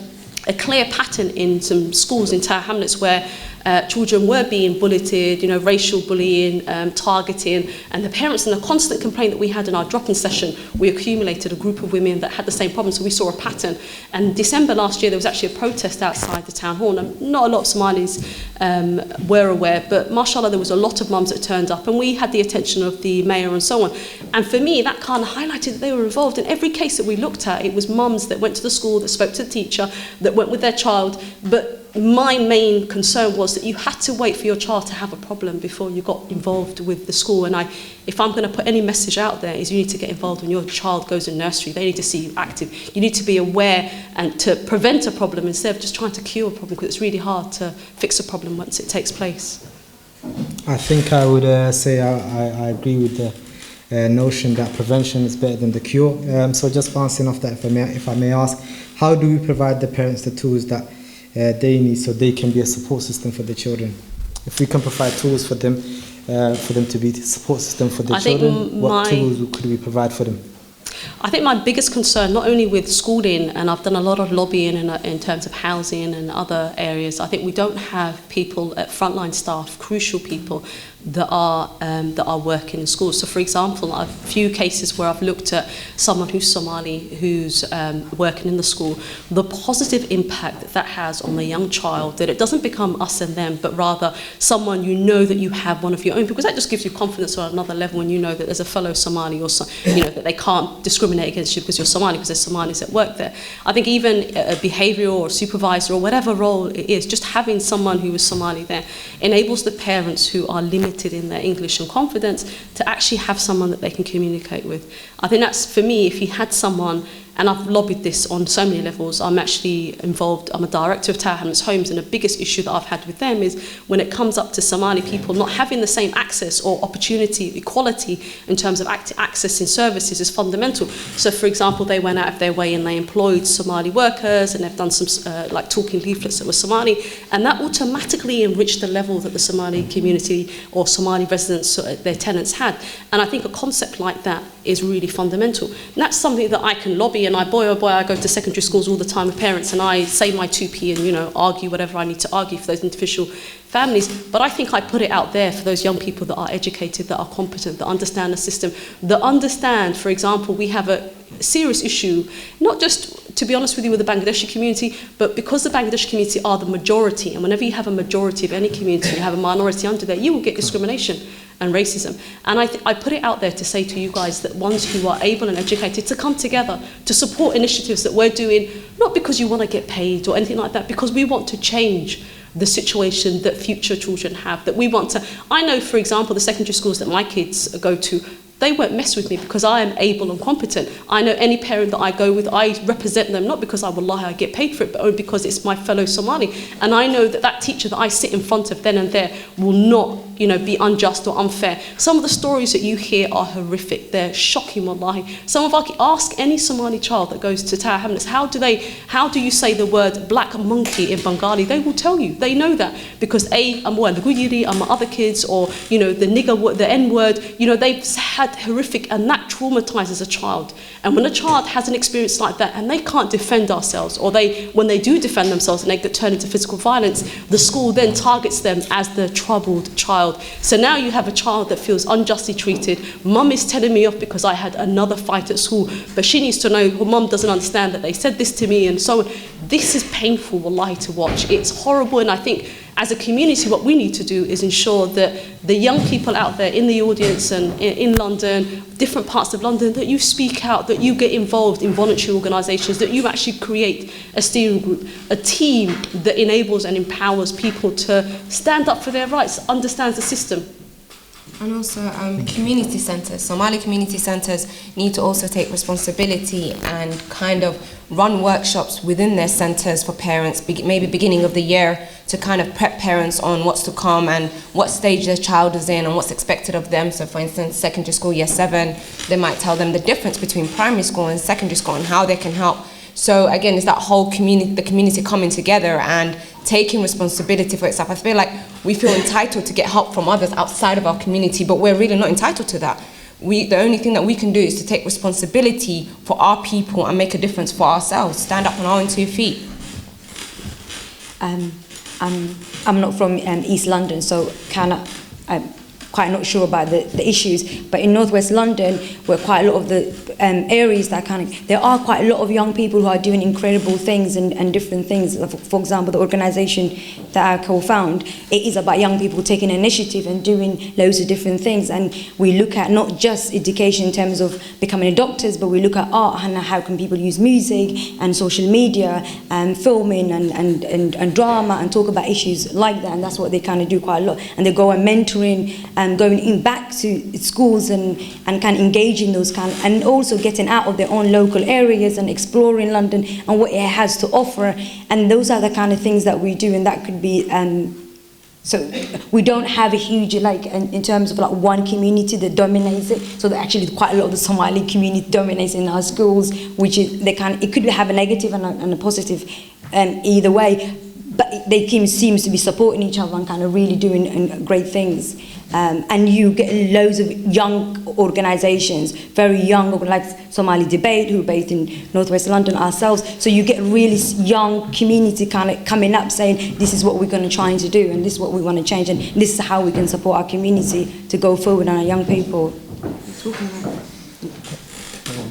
clear pattern in some schools in Tower Hamlets where children were being bulleted, racial bullying, targeting, and the parents, in a constant complaint that we had in our drop-in session, we accumulated a group of women that had the same problem, so we saw a pattern. And December last year, there was actually a protest outside the town hall, and not a lot of Somalis were aware, but mashallah, there was a lot of mums that turned up, and we had the attention of the mayor and so on. And for me, that kind of highlighted that they were involved. In every case that we looked at, it was mums that went to the school, that spoke to the teacher, that went with their child, but my main concern was that you had to wait for your child to have a problem before you got involved with the school. And if I'm going to put any message out there, is you need to get involved when your child goes in nursery. They need to see you active. You need to be aware and to prevent a problem instead of just trying to cure a problem, because it's really hard to fix a problem once it takes place. I think I would say I agree with the notion that prevention is better than the cure. So just bouncing off that, if I may ask, how do we provide the parents the tools that they need so they can be a support system for the children? If we can provide tools for them to be the support system for the children, what tools could we provide for them? I think my biggest concern, not only with schooling, and I've done a lot of lobbying in terms of housing and other areas, I think we don't have people at frontline staff, crucial people, that are working in schools. So, for example, a few cases where I've looked at someone who's Somali, who's working in the school, the positive impact that has on the young child, that it doesn't become us and them, but rather someone that you have one of your own, because that just gives you confidence on another level when you know that there's a fellow Somali, or that they can't discriminate against you because you're Somali, because there's Somalis at work there. I think even a behavioural or supervisor or whatever role it is, just having someone who is Somali there enables the parents who are limited in their English and confidence to actually have someone that they can communicate with. I think that's, for me, if you had someone, and I've lobbied this on so many levels. I'm actually involved, I'm a director of Tower Hamlets Homes, and the biggest issue that I've had with them is when it comes up to Somali people not having the same access or opportunity, equality in terms of accessing services is fundamental. So, for example, they went out of their way and they employed Somali workers, and they've done some talking leaflets that were Somali, and that automatically enriched the level that the Somali community or Somali residents, their tenants had. And I think a concept like that is really fundamental. And that's something that I can lobby, and I go to secondary schools all the time with parents, and I say my 2p and argue whatever I need to argue for those individual families. But I think I put it out there for those young people that are educated, that are competent, that understand the system, that understand, for example, we have a serious issue, not just, to be honest with you, with the Bangladeshi community, but because the Bangladeshi community are the majority, and whenever you have a majority of any community, you have a minority under there, you will get discrimination and racism. And I put it out there to say to you guys that ones who are able and educated to come together to support initiatives that we're doing, not because you want to get paid or anything like that, because we want to change the situation that future children have, that we want to. I know, for example, the secondary schools that my kids go to, they won't mess with me because I am able and competent. I know any parent that I go with, I represent them, not because I get paid for it, but only because it's my fellow Somali. And I know that that teacher that I sit in front of then and there will not, be unjust or unfair. Some of the stories that you hear are horrific. They're shocking, wallahi. Ask any Somali child that goes to Tower Hamlets, how do you say the word black monkey in Bengali? They will tell you. They know that because the Gujiri and my other kids, or the nigger word, the N word, they've had horrific, and that traumatizes a child. And when a child has an experience like that and they can't defend ourselves, or when they do defend themselves and they get turned into physical violence, the school then targets them as the troubled child. So now you have a child that feels unjustly treated. Mum is telling me off because I had another fight at school, but she needs to know her mum doesn't understand that they said this to me, and so on. This is painful, wallahi, to watch. It's horrible, and I think as a community, what we need to do is ensure that the young people out there in the audience and in London, different parts of London, that you speak out, that you get involved in voluntary organisations, that you actually create a steering group, a team that enables and empowers people to stand up for their rights, understands the system. And also community centres. Somali community centres need to also take responsibility and kind of run workshops within their centres for parents, maybe beginning of the year, to kind of prep parents on what's to come and what stage their child is in and what's expected of them. So for instance, secondary school, year 7, they might tell them the difference between primary school and secondary school and how they can help. So again, it's that whole community, the community coming together and taking responsibility for itself. I feel like we feel entitled to get help from others outside of our community, but we're really not entitled to that. The only thing that we can do is to take responsibility for our people and make a difference for ourselves, stand up on our own 2 feet. I'm not from East London, so I'm quite not sure about the issues, but in Northwest London, where quite a lot of the areas that there are quite a lot of young people who are doing incredible things and different things. For example, the organisation that I co-found, it is about young people taking initiative and doing loads of different things. And we look at not just education in terms of becoming doctors, but we look at art and how can people use music and social media and filming and drama and talk about issues like that. And that's what they kind of do quite a lot. And they go and mentoring and going in back to schools and kind of engaging those and also getting out of their own local areas and exploring London and what it has to offer. And those are the kind of things that we do, and that could be so we don't have a huge in terms of one community that dominates it. So that actually quite a lot of the Somali community dominates in our schools, which is it could have a negative and a positive either way, but they seems to be supporting each other and kind of really doing great things. And you get loads of young organisations, very young, like Somali Debate, who are based in Northwest London ourselves. So you get really young community kind of coming up saying, this is what we're going to try to do, and this is what we want to change, and this is how we can support our community to go forward and our young people.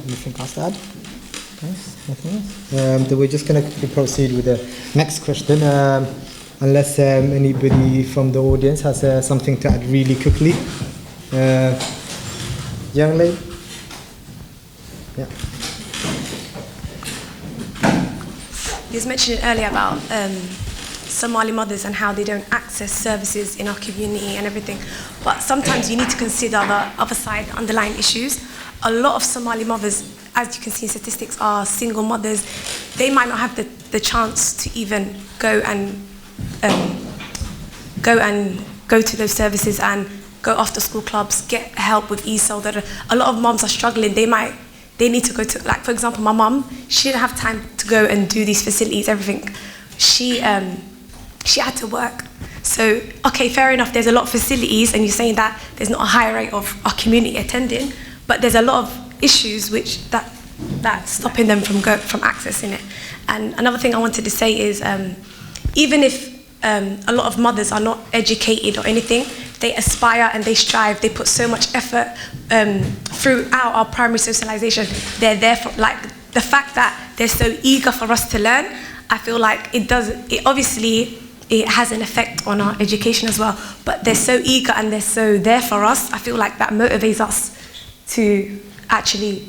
Anything else to add? Nothing else? Then we're just going to proceed with the next question. Unless anybody from the audience has something to add really quickly. Young lady? Yeah. You was mentioning earlier about Somali mothers and how they don't access services in our community and everything. But sometimes you need to consider the other side, underlying issues. A lot of Somali mothers, as you can see in statistics, are single mothers. They might not have the chance to even go to those services and go after school clubs, get help with ESOL. That a lot of moms are struggling. They need to go to, for example, my mum, she didn't have time to go and do these facilities, everything. She had to work. So, okay, fair enough, there's a lot of facilities, and you're saying that there's not a high rate of our community attending, but there's a lot of issues that's stopping them from accessing it. And another thing I wanted to say is, even if a lot of mothers are not educated or anything, they aspire and they strive, they put so much effort throughout our primary socialization. They're there for, the fact that they're so eager for us to learn, I feel like it obviously has an effect on our education as well, but they're so eager and they're so there for us. I feel like that motivates us to actually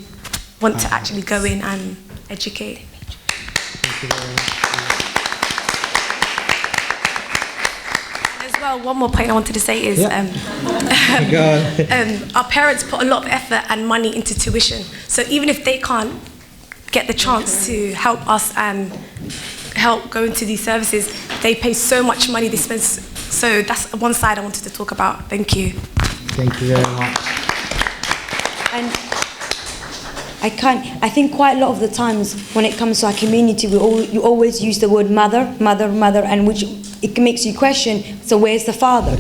want to actually go in and educate. Thank you very much. one more point I wanted to say is our parents put a lot of effort and money into tuition. So even if they can't get the chance to help us and help go into these services, they pay so much money, they spend. So that's one side I wanted to talk about. Thank you. Thank you very much. And I think quite a lot of the times when it comes to our community, you always use the word mother, and which it makes you question, so where's the father?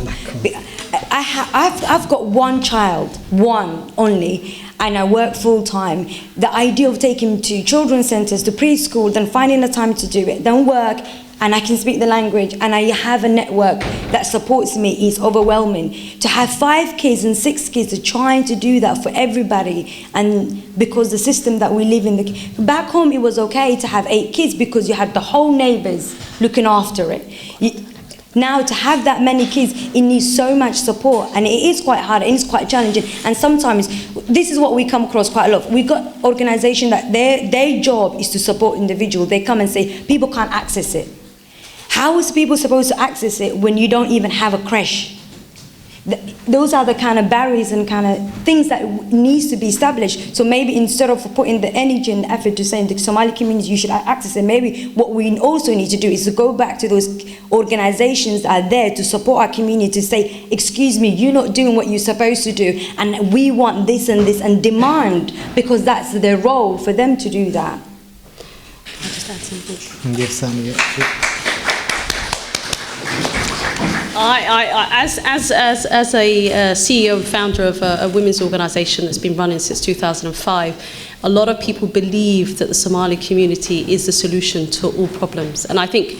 I've got one child, one only, and I work full time. The idea of taking him to children's centres, to preschool, then finding the time to do it, then work, and I can speak the language, and I have a network that supports me is overwhelming. To have 5 kids and 6 kids, trying to do that for everybody, and because the system that we live in, back home it was okay to have 8 kids because you had the whole neighbours looking after it. Now to have that many kids, it needs so much support, and it is quite hard, and it's quite challenging. And sometimes, this is what we come across quite a lot. We've got organisations that their job is to support individuals. They come and say, people can't access it. How is people supposed to access it when you don't even have a creche? Those are the kind of barriers and kind of things that needs to be established. So maybe instead of putting the energy and effort to saying the Somali community, you should access it, maybe what we also need to do is to go back to those organizations that are there to support our community, to say, excuse me, you're not doing what you're supposed to do, and we want this, and demand, because that's their role for them to do that. I'll just add something. Give Sammy As a CEO and founder of a women's organisation that's been running since 2005, a lot of people believe that the Somali community is the solution to all problems. And I think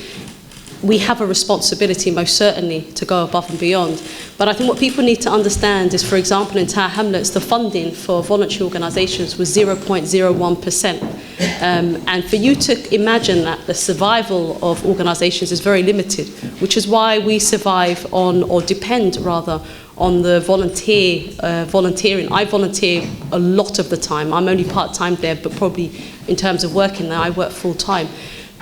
we have a responsibility, most certainly, to go above and beyond. But I think what people need to understand is, for example, in Tower Hamlets, the funding for voluntary organisations was 0.01%. And for you to imagine that the survival of organisations is very limited, which is why we survive on, or depend rather, on the volunteering. I volunteer a lot of the time. I'm only part-time there, but probably in terms of working there, I work full-time.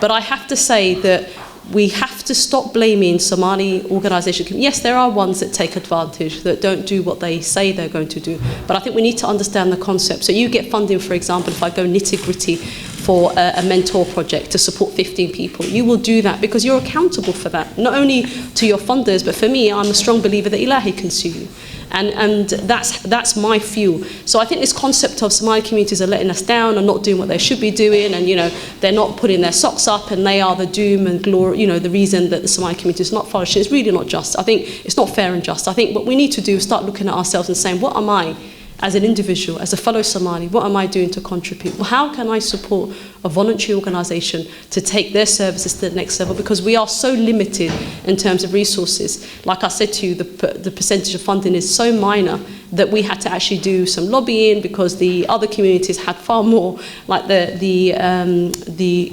But I have to say that we have to stop blaming Somali organisations. Yes, there are ones that take advantage, that don't do what they say they're going to do, but I think we need to understand the concept. So you get funding, for example, if I go nitty-gritty for a mentor project to support 15 people, you will do that because you're accountable for that, not only to your funders, but for me, I'm a strong believer that Ilahi can see you. And that's my fuel. So I think this concept of Somali communities are letting us down and not doing what they should be doing, and they're not putting their socks up, and they are the doom and glory, the reason that the Somali community is not flourishing. It's really not just. I think it's not fair and just. I think what we need to do is start looking at ourselves and saying, what am I as an individual, as a fellow Somali, what am I doing to contribute? Well, how can I support a voluntary organisation to take their services to the next level? Because we are so limited in terms of resources. Like I said to you, the percentage of funding is so minor that we had to actually do some lobbying because the other communities had far more, like the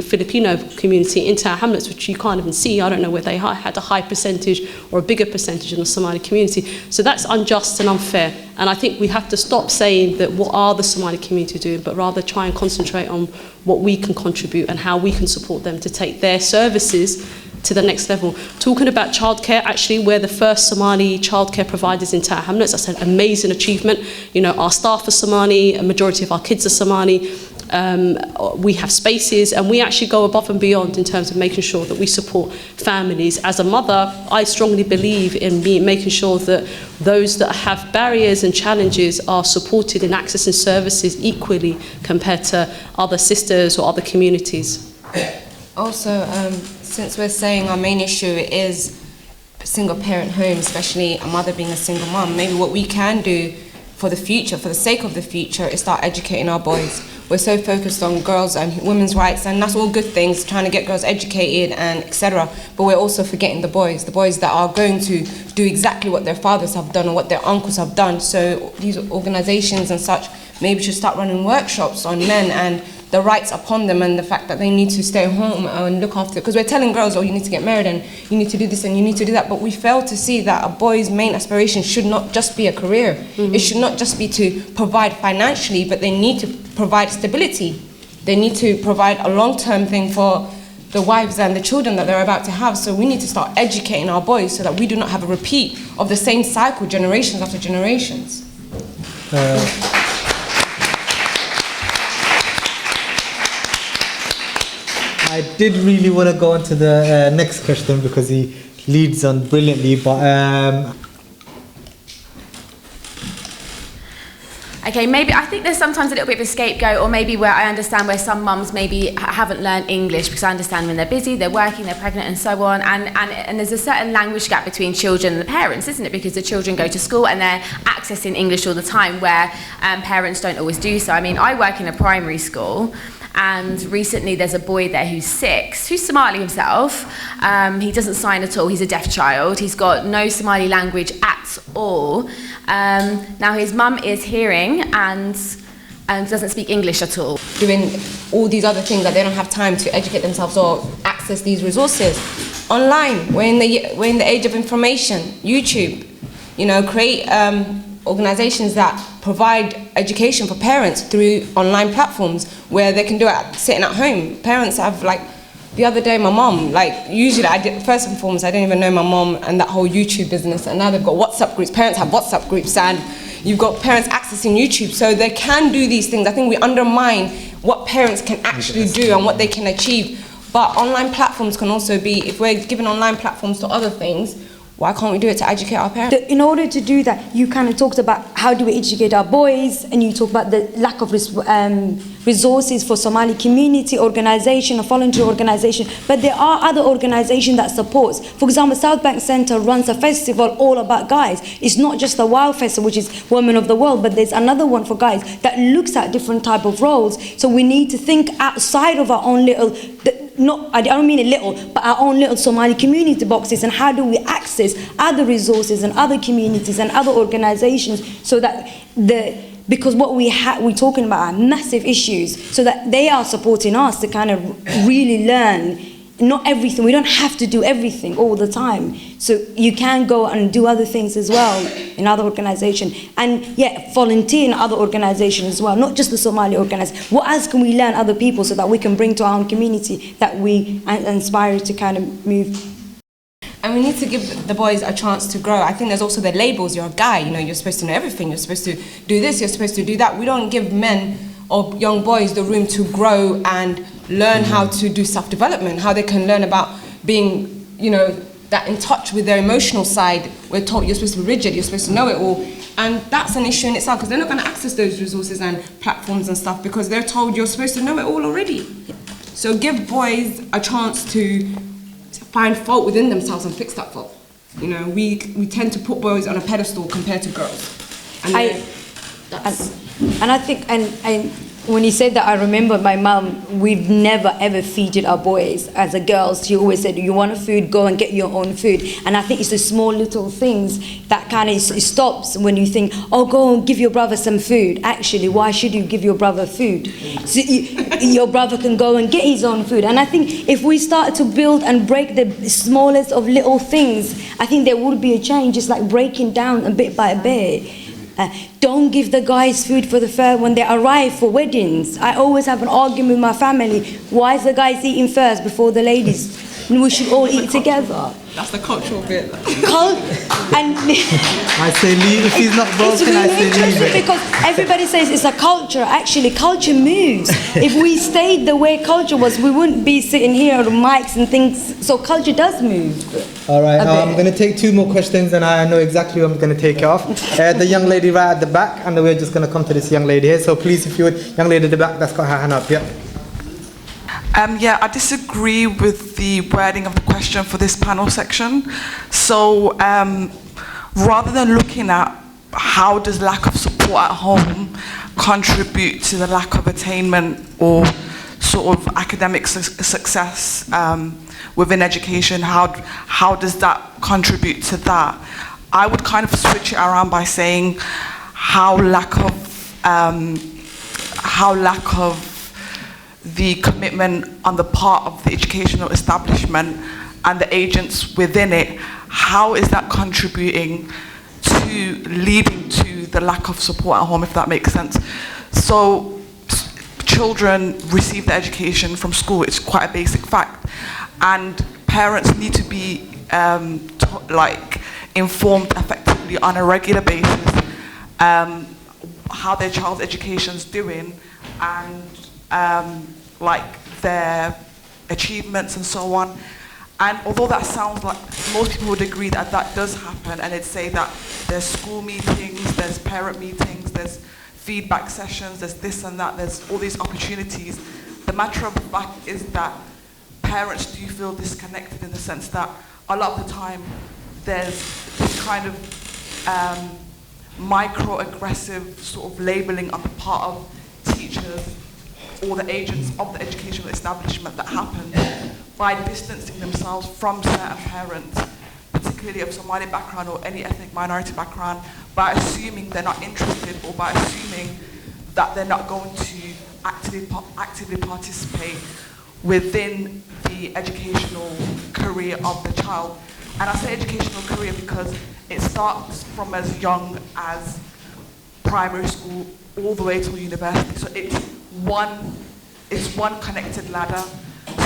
Filipino community in Tower Hamlets, which you can't even see. I don't know whether they had a high percentage or a bigger percentage in the Somali community. So that's unjust and unfair. And I think we have to stop saying that what are the Somali community doing, but rather try and concentrate on what we can contribute and how we can support them to take their services to the next level. Talking about childcare, actually, we're the first Somali childcare providers in Tower Hamlets. That's an amazing achievement. Our staff are Somali, a majority of our kids are Somali. We have spaces, and we actually go above and beyond in terms of making sure that we support families. As a mother, I strongly believe in making sure that those that have barriers and challenges are supported in accessing services equally compared to other sisters or other communities. Also, since we're saying our main issue is single parent home, especially a mother being a single mom, maybe what we can do for the future, for the sake of the future, is start educating our boys. We're so focused on girls and women's rights, and that's all good things, trying to get girls educated and etc. But we're also forgetting the boys that are going to do exactly what their fathers have done or what their uncles have done. So these organizations and such maybe should start running workshops on men and the rights upon them, and the fact that they need to stay home and look after, because we're telling girls, oh, you need to get married and you need to do this and you need to do that, but we fail to see that a boy's main aspiration should not just be a career. Mm-hmm. It should not just be to provide financially, but they need to provide stability. They need to provide a long-term thing for the wives and the children that they're about to have. So we need to start educating our boys so that we do not have a repeat of the same cycle generations after generations. I did really want to go on to the next question because he leads on brilliantly, but Okay, maybe I think there's sometimes a little bit of a scapegoat, or maybe where I understand where some mums maybe haven't learned English, because I understand when they're busy, they're working, they're pregnant and so on, and there's a certain language gap between children and the parents, isn't it? Because the children go to school and they're accessing English all the time, where parents don't always do so. I mean, I work in a primary school, and recently there's a boy there who's 6, who's Somali himself. He doesn't sign at all, he's a deaf child, he's got no Somali language at all. Now his mum is hearing and doesn't speak English at all. Doing all these other things that they don't have time to educate themselves or access these resources. Online, we're in the age of information, YouTube, create organizations that provide education for parents through online platforms where they can do it sitting at home. Parents have, the other day my mom, usually first and foremost, I didn't even know my mom and that whole YouTube business, and now they've got WhatsApp groups. Parents have WhatsApp groups, and you've got parents accessing YouTube, so they can do these things. I think we undermine what parents can actually do and what they can achieve. But online platforms can also be, if we're giving online platforms to other things, why can't we do it to educate our parents? In order to do that, you kind of talked about how do we educate our boys, and you talk about the lack of resources for Somali community organisation or voluntary organisation. But there are other organisations that supports. For example, South Bank Centre runs a festival all about guys. It's not just the WOW Festival, which is Women of the World, but there's another one for guys that looks at different type of roles. So we need to think outside of our own little, I don't mean a little, but our own little Somali community boxes, and how do we access other resources and other communities and other organisations, so that because what we're talking about are massive issues, so that they are supporting us to kind of really learn. Not everything, we don't have to do everything all the time. So you can go and do other things as well in other organisations. And volunteer in other organisations as well, not just the Somali organisation. What else can we learn other people so that we can bring to our own community that we inspire to kind of move? And we need to give the boys a chance to grow. I think there's also the labels. You're a guy, you're supposed to know everything. You're supposed to do this, you're supposed to do that. We don't give men or young boys the room to grow and learn how to do self-development, how they can learn about being, that in touch with their emotional side. We're taught you're supposed to be rigid, you're supposed to know it all. And that's an issue in itself, because they're not going to access those resources and platforms and stuff because they're told you're supposed to know it all already. So give boys a chance to find fault within themselves and fix that fault. We tend to put boys on a pedestal compared to girls. And I think, and when you said that, I remember my mum, we've never ever feeded our boys as a girl. She always said, you want a food, go and get your own food. And I think it's the small little things that kind of stops when you think, oh, go and give your brother some food. Actually, why should you give your brother food? So your brother can go and get his own food. And I think if we start to build and break the smallest of little things, I think there would be a change, just like breaking down a bit by bit. Don't give the guys food for the first when they arrive for weddings. I always have an argument with my family. Why is the guys eating first before the ladies? We should all eat together. That's the cultural bit. I say leave. If he's not broken, really I say leave it. Because everybody says it's a culture. Actually, culture moves. If we stayed the way culture was, we wouldn't be sitting here on mics and things. So culture does move. All right, I'm going to take 2 more questions, and I know exactly who I'm going to take off. The young lady right at the back, and then we're just going to come to this young lady here. So please, if you would, young lady at the back, that's got her hand up. Yeah. I disagree with the wording of the question for this panel section. So rather than looking at how does lack of support at home contribute to the lack of attainment or sort of academic success within education, how does that contribute to that? I would kind of switch it around by saying how lack of the commitment on the part of the educational establishment and the agents within it, how is that contributing to leading to the lack of support at home, if that makes sense? So children receive their education from school, it's quite a basic fact. and parents need to be informed effectively on a regular basis how their child's education's doing, and their achievements and so on. And although that sounds like most people would agree that that does happen, and they'd say that there's school meetings, there's parent meetings, there's feedback sessions, there's this and that, there's all these opportunities, the matter of the fact is that parents do feel disconnected in the sense that a lot of the time there's this kind of microaggressive sort of labeling on the part of teachers or the agents of the educational establishment that happen by distancing themselves from certain parents, particularly of Somali background or any ethnic minority background, by assuming they're not interested or by assuming that they're not going to actively participate within the educational career of the child. And I say educational career because it starts from as young as primary school all the way to university. So it's one connected ladder.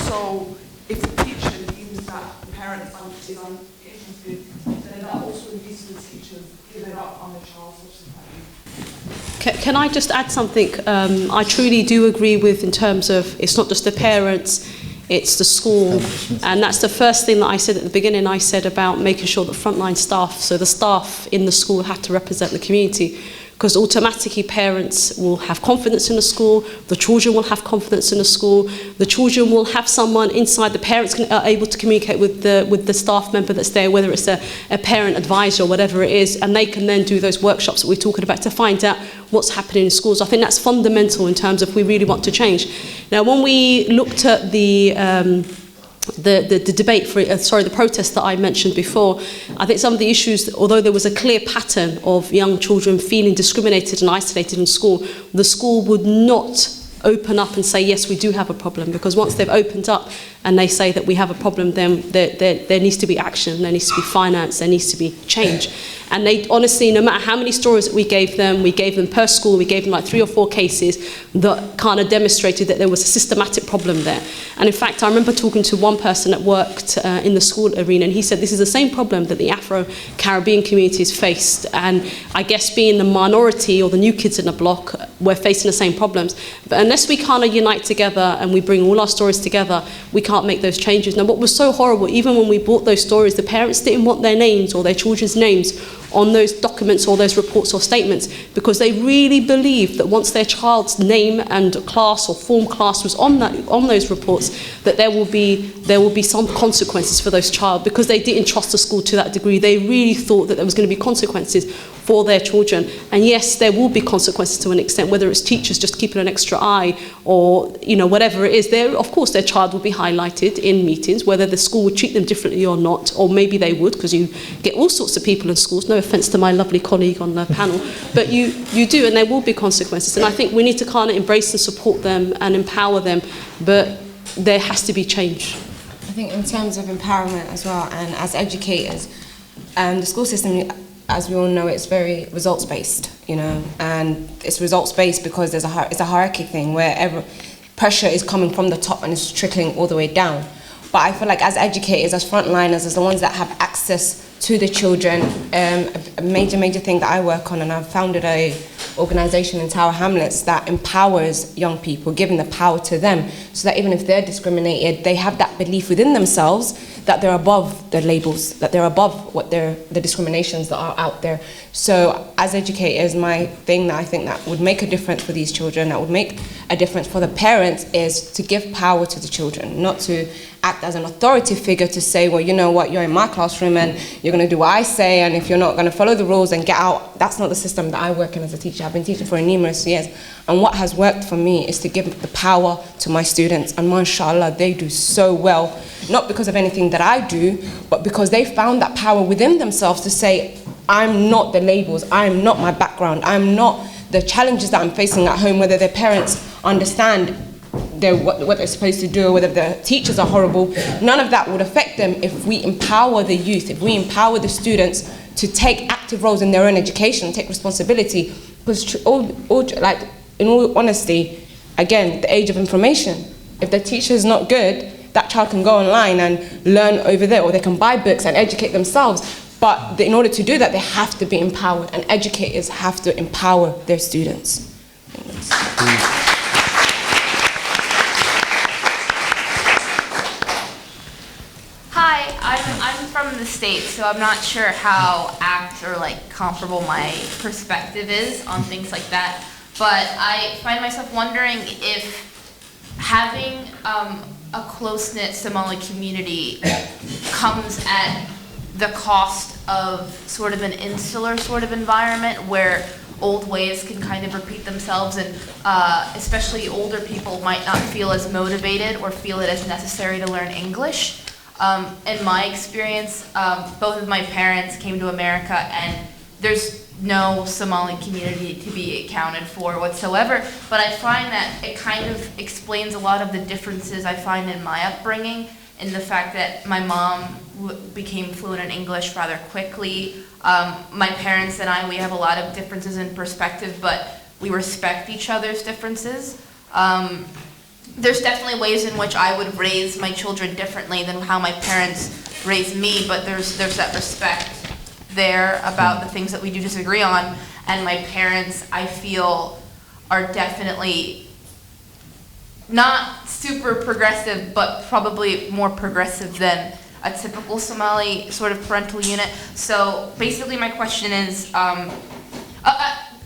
So if the teacher deems that the parent is uninterested, then that also leads to the teachers giving up on the child subsequently. Can I just add something? I truly do agree with, in terms of, it's not just the parents, it's the school, and that's the first thing that I said at the beginning. I said about making sure that frontline staff, so the staff in the school, have to represent the community, because automatically parents will have confidence in the school, the children will have confidence in the school, the children will have someone inside, the parents are able to communicate with the staff member that's there, whether it's a parent advisor or whatever it is, and they can then do those workshops that we're talking about to find out what's happening in schools. I think that's fundamental in terms of if we really want to change. Now, when we looked at the debate the protest that I mentioned before, I think some of the issues, although there was a clear pattern of young children feeling discriminated and isolated in school, the school would not open up and say, yes, we do have a problem, because once they've opened up and they say that we have a problem, then there needs to be action, there needs to be finance, there needs to be change. And they honestly, no matter how many stories that we gave them per school, we gave them like 3 or 4 cases that kind of demonstrated that there was a systematic problem there. And in fact, I remember talking to one person that worked in the school arena, and he said this is the same problem that the Afro-Caribbean communities faced. And I guess being the minority or the new kids in the block, we're facing the same problems. But unless we kind of unite together and we bring all our stories together, we can't make those changes. Now, what was so horrible, even when we brought those stories, the parents didn't want their names or their children's names on those documents or those reports or statements, because they really believed that once their child's name and class or form class was on those reports, that there will be some consequences for those child, because they didn't trust the school to that degree. They really thought that there was going to be consequences for their children. And yes, there will be consequences to an extent, whether it's teachers just keeping an extra eye or whatever it is. Of course their child will be highlighted in meetings, whether the school would treat them differently or not, or maybe they would, because you get all sorts of people in schools. No offence to my lovely colleague on the panel, but you do, and there will be consequences. And I think we need to kind of embrace and support them and empower them, but there has to be change. I think in terms of empowerment as well, and as educators, the school system, as we all know, it's very results-based, and it's results-based because it's a hierarchy thing where pressure is coming from the top and it's trickling all the way down. But I feel like as educators, as frontliners, as the ones that have access to the children, a major thing that I work on, and I've founded an organisation in Tower Hamlets that empowers young people, giving the power to them, so that even if they're discriminated, they have that belief within themselves that they're above the labels, that they're above the discriminations that are out there. So as educators, my thing that I think that would make a difference for these children, that would make a difference for the parents, is to give power to the children, not to act as an authority figure to say, well, you know what, you're in my classroom and you're going to do what I say, and if you're not going to follow the rules, then get out. That's not the system that I work in as a teacher. I've been teaching for numerous years, and what has worked for me is to give the power to my students, and mashallah, they do so well, not because of anything that I do, but because they found that power within themselves to say, I'm not the labels, I'm not my background, I'm not the challenges that I'm facing at home, whether their parents understand what they're supposed to do, or whether the teachers are horrible. None of that would affect them if we empower the youth, if we empower the students to take active roles in their own education, take responsibility. Because in all honesty, again, the age of information, if the teacher is not good, that child can go online and learn over there, or they can buy books and educate themselves. But in order to do that, they have to be empowered, and educators have to empower their students. Hi, I'm from the States, so I'm not sure how apt or like comparable my perspective is on things like that. But I find myself wondering if having a close-knit Somali community comes at the cost of sort of an insular sort of environment where old ways can kind of repeat themselves, and especially older people might not feel as motivated or feel it as necessary to learn English. In my experience, both of my parents came to America and there's no Somali community to be accounted for whatsoever, but I find that it kind of explains a lot of the differences I find in my upbringing, in the fact that my mom became fluent in English rather quickly. My parents and I, we have a lot of differences in perspective, but we respect each other's differences. There's definitely ways in which I would raise my children differently than how my parents raised me, but there's that respect there about the things that we do disagree on. And my parents, I feel, are definitely not super progressive, but probably more progressive than a typical Somali sort of parental unit. So basically my question is,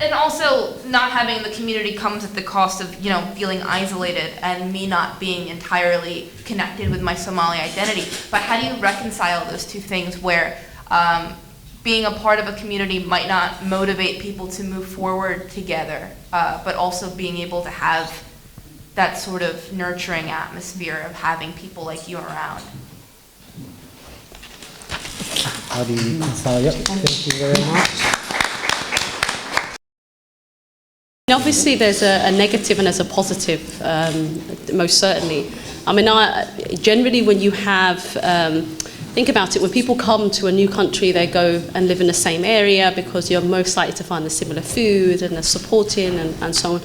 and also not having the community comes at the cost of, you know, feeling isolated and me not being entirely connected with my Somali identity. But how do you reconcile those two things where being a part of a community might not motivate people to move forward together, but also being able to have that sort of nurturing atmosphere of having people like you around? How do you reconcile? Yep, thank you very much. Obviously, there's a negative and there's a positive, most certainly. I mean, generally when you have, think about it, when people come to a new country, they go and live in the same area because you're most likely to find the similar food and the supporting and so on.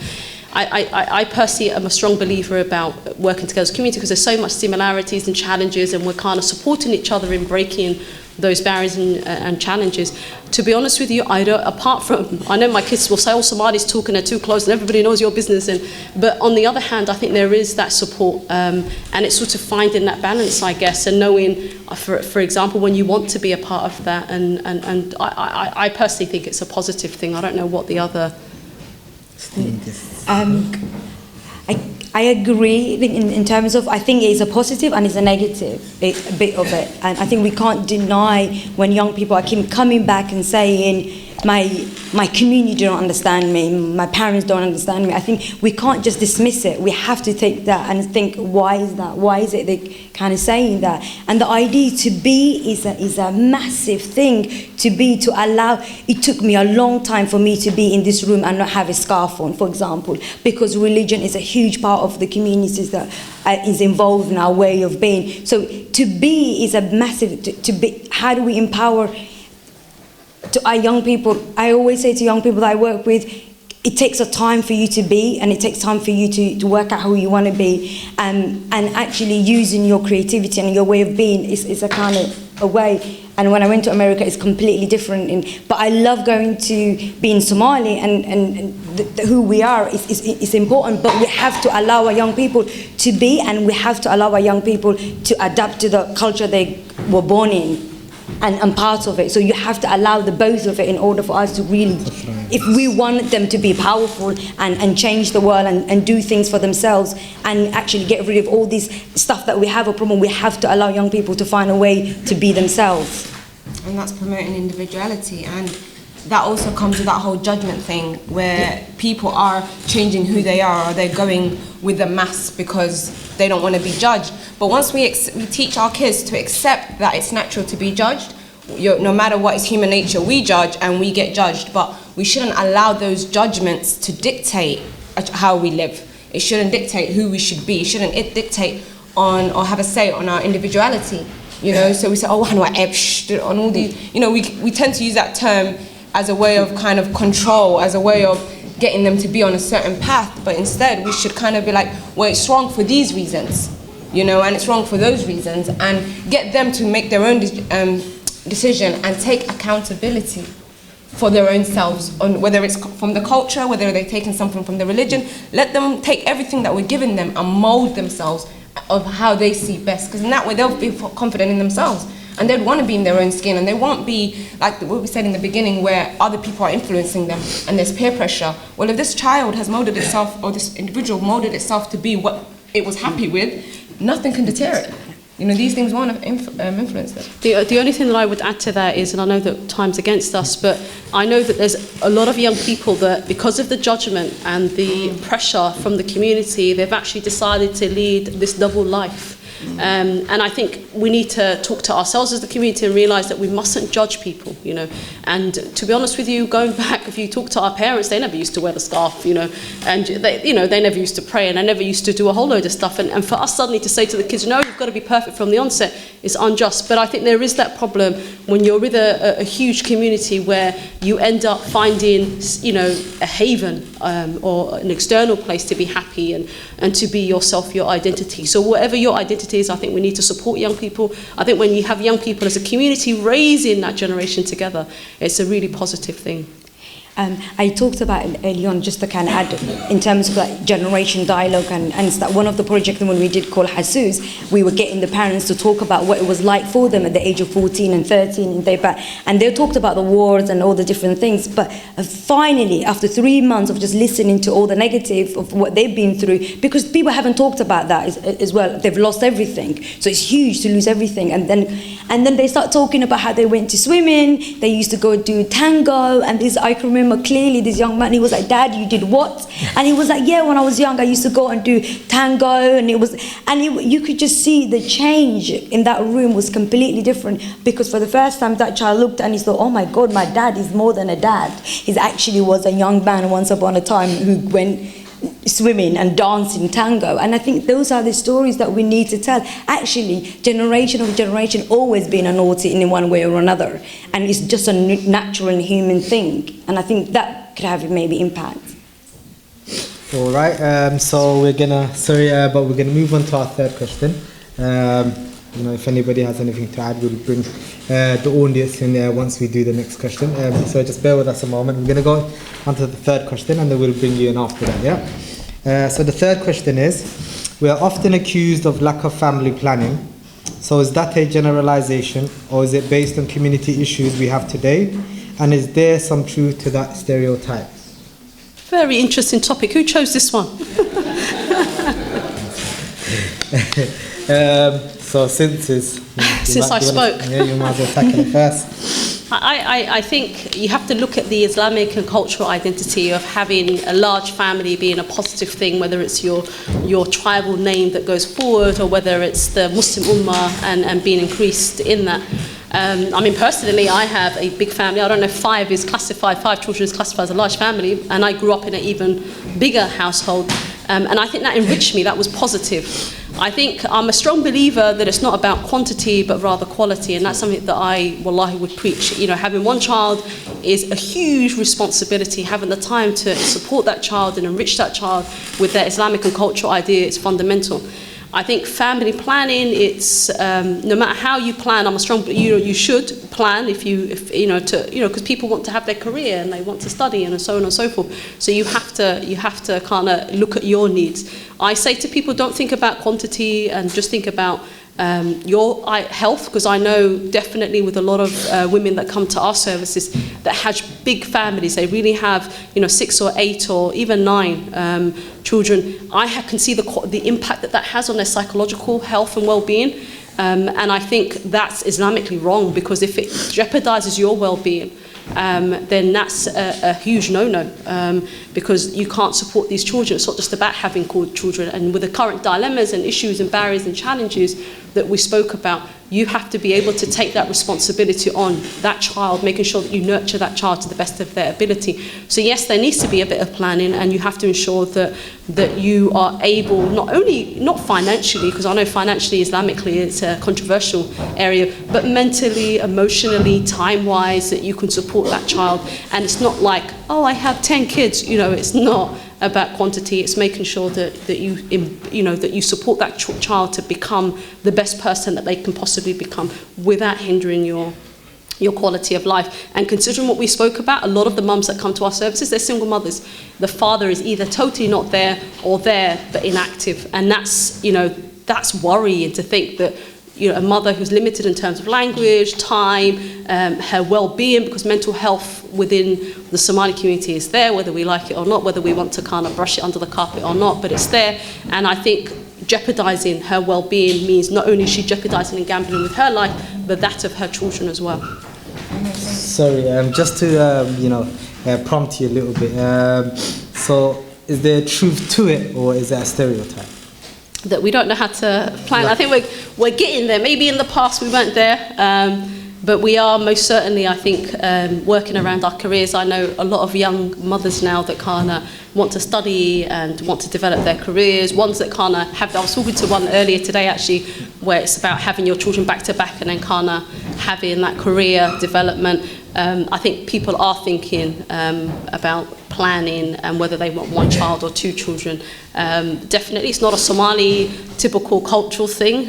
I personally am a strong believer about working together as a community because there's so much similarities and challenges, and we're kind of supporting each other in breaking those barriers and challenges. To be honest with you, I don't, apart from, I know my kids will say, oh, Somali's talking, they're too close and everybody knows your business, but on the other hand, I think there is that support, and it's sort of finding that balance, I guess, and knowing, for example, when you want to be a part of that, and I personally think it's a positive thing. I don't know what the other... I agree in terms of, I think it's a positive and it's a negative, a bit of it. And I think we can't deny when young people are coming back and saying, my community don't understand me, my parents don't understand me. I think we can't just dismiss it. We have to take that and think, why is that? Why is it they kind of saying that? And the idea to be is a massive thing, to allow. It took me a long time for me to be in this room and not have a scarf on, for example, because religion is a huge part of the communities that is involved in our way of being. So to be is a massive, to be, how do we empower to our young people? I always say to young people that I work with, it takes a time for you to be, and it takes time for you to work out who you want to be, and actually using your creativity and your way of being is a kind of a way. And when I went to America, it's completely different. But I love going to being Somali, and who we are is important, but we have to allow our young people to be, and we have to allow our young people to adapt to the culture they were born in. And part of it. So you have to allow the both of it in order for us to really, if we want them to be powerful and change the world and do things for themselves and actually get rid of all this stuff that we have a problem, we have to allow young people to find a way to be themselves. And that's promoting individuality, and that also comes with that whole judgment thing where people are changing who they are, or they're going with the mass because they don't want to be judged. But once we teach our kids to accept that it's natural to be judged, no matter what is human nature, we judge and we get judged, but we shouldn't allow those judgments to dictate how we live. It shouldn't dictate who we should be. It shouldn't dictate on or have a say on our individuality. You know, so we say, oh, on all these, you know, we tend to use that term as a way of kind of control, as a way of getting them to be on a certain path, but instead we should kind of be like, well, it's wrong for these reasons. you know, and it's wrong for those reasons, and get them to make their own decision and take accountability for their own selves, on whether it's from the culture, whether they're taking something from the religion. Let them take everything that we're giving them and mold themselves of how they see best, because in that way they'll be confident in themselves, and they'd want to be in their own skin, and they won't be like what we said in the beginning, where other people are influencing them and there's peer pressure. Well, if this child has molded itself, or this individual molded itself to be what it was happy with, nothing can deter it. You know, these things won't influence them. The only thing that I would add to that is, and I know that time's against us, but I know that there's a lot of young people that, because of the judgment and the pressure from the community, they've actually decided to lead this double life. And I think we need to talk to ourselves as the community and realise that we mustn't judge people, you know. And to be honest with you, going back, if you talk to our parents, they never used to wear the scarf, you know, and they never used to pray, and they never used to do a whole load of stuff. And for us suddenly to say to the kids, no, you've got to be perfect from the onset, is unjust. But I think there is that problem when you're with a huge community where you end up finding, you know, a haven or an external place to be happy and to be yourself, your identity. So whatever your identity is, I think we need to support young people. I think when you have young people as a community raising that generation together, it's a really positive thing. I talked about it early on, just to kind of add in terms of like generation dialogue and stuff. One of the projects when we did call Jesus, we were getting the parents to talk about what it was like for them at the age of 14 and 13, and they talked about the wars and all the different things. But finally, after 3 months of just listening to all the negative of what they've been through, because people haven't talked about that as well, they've lost everything. So it's huge to lose everything, and then they start talking about how they went to swimming, they used to go do tango, and this I can remember clearly this young man, he was like, Dad, you did what? And he was like, yeah, when I was young I used to go and do tango, and you could just see the change in that room was completely different, because for the first time that child looked and he thought, oh my God, my dad is more than a dad. He actually was a young man once upon a time who went swimming and dancing tango. And I think those are the stories that we need to tell. Actually, generation over generation always been a naughty in one way or another, and it's just a natural and human thing, and I think that could have maybe impact. All right, so we're gonna move on to our third question. You know, if anybody has anything to add, we'll bring the audience in there once we do the next question. So just bear with us a moment. We're going to go on to the third question, and then we'll bring you in after that, yeah? So the third question is, we are often accused of lack of family planning. So is that a generalization, or is it based on community issues we have today? And is there some truth to that stereotype? Very interesting topic. Who chose this one? So since I spoke. Yeah, you might as well tackle it first. I think you have to look at the Islamic and cultural identity of having a large family being a positive thing, whether it's your tribal name that goes forward or whether it's the Muslim Ummah and being increased in that. I mean, personally, I have a big family. I don't know if 5 children is classified as a large family, and I grew up in an even bigger household. And I think that enriched me, that was positive. I think I'm a strong believer that it's not about quantity, but rather quality, and that's something that I, wallahi, would preach. You know, having one child is a huge responsibility. Having the time to support that child and enrich that child with their Islamic and cultural idea is fundamental. I think family planning, it's no matter how you plan, I'm a strong, you should plan because people want to have their career and they want to study and so on and so forth. So you have to kind of look at your needs. I say to people, don't think about quantity and just think about your health, because I know definitely with a lot of women that come to our services that have big families, they really have 6 or 8 or even 9 children. I can see the impact that has on their psychological health and well-being, and I think that's Islamically wrong, because if it jeopardizes your well-being, then that's a huge no-no, because you can't support these children. It's not just about having children, and with the current dilemmas and issues and barriers and challenges that we spoke about, you have to be able to take that responsibility on that child, making sure that you nurture that child to the best of their ability. So yes, there needs to be a bit of planning, and you have to ensure that you are able, not financially, because I know financially, Islamically, it's a controversial area, but mentally, emotionally, time-wise, that you can support that child. And it's not like, oh, I have 10 kids, it's not. about quantity. It's making sure that you support that child to become the best person that they can possibly become without hindering your quality of life. And considering what we spoke about, a lot of the mums that come to our services, they're single mothers. The father is either totally not there or there but inactive, and that's worrying to think that a mother who's limited in terms of language, time, her well-being, because mental health within the Somali community is there, whether we like it or not, whether we want to kind of brush it under the carpet or not, but it's there. And I think jeopardising her well-being means not only is she jeopardising and gambling with her life, but that of her children as well. Sorry, just to prompt you a little bit. So, is there truth to it, or is that a stereotype? That we don't know how to plan. I think we're getting there. Maybe in the past we weren't there, but we are most certainly, I think, working around our careers. I know a lot of young mothers now that kind of want to study and want to develop their careers, ones that kind of have, I was talking to one earlier today actually, where it's about having your children back to back and then kind of having that career development. I think people are thinking about planning and whether they want one child or two children. Definitely, it's not a Somali typical cultural thing,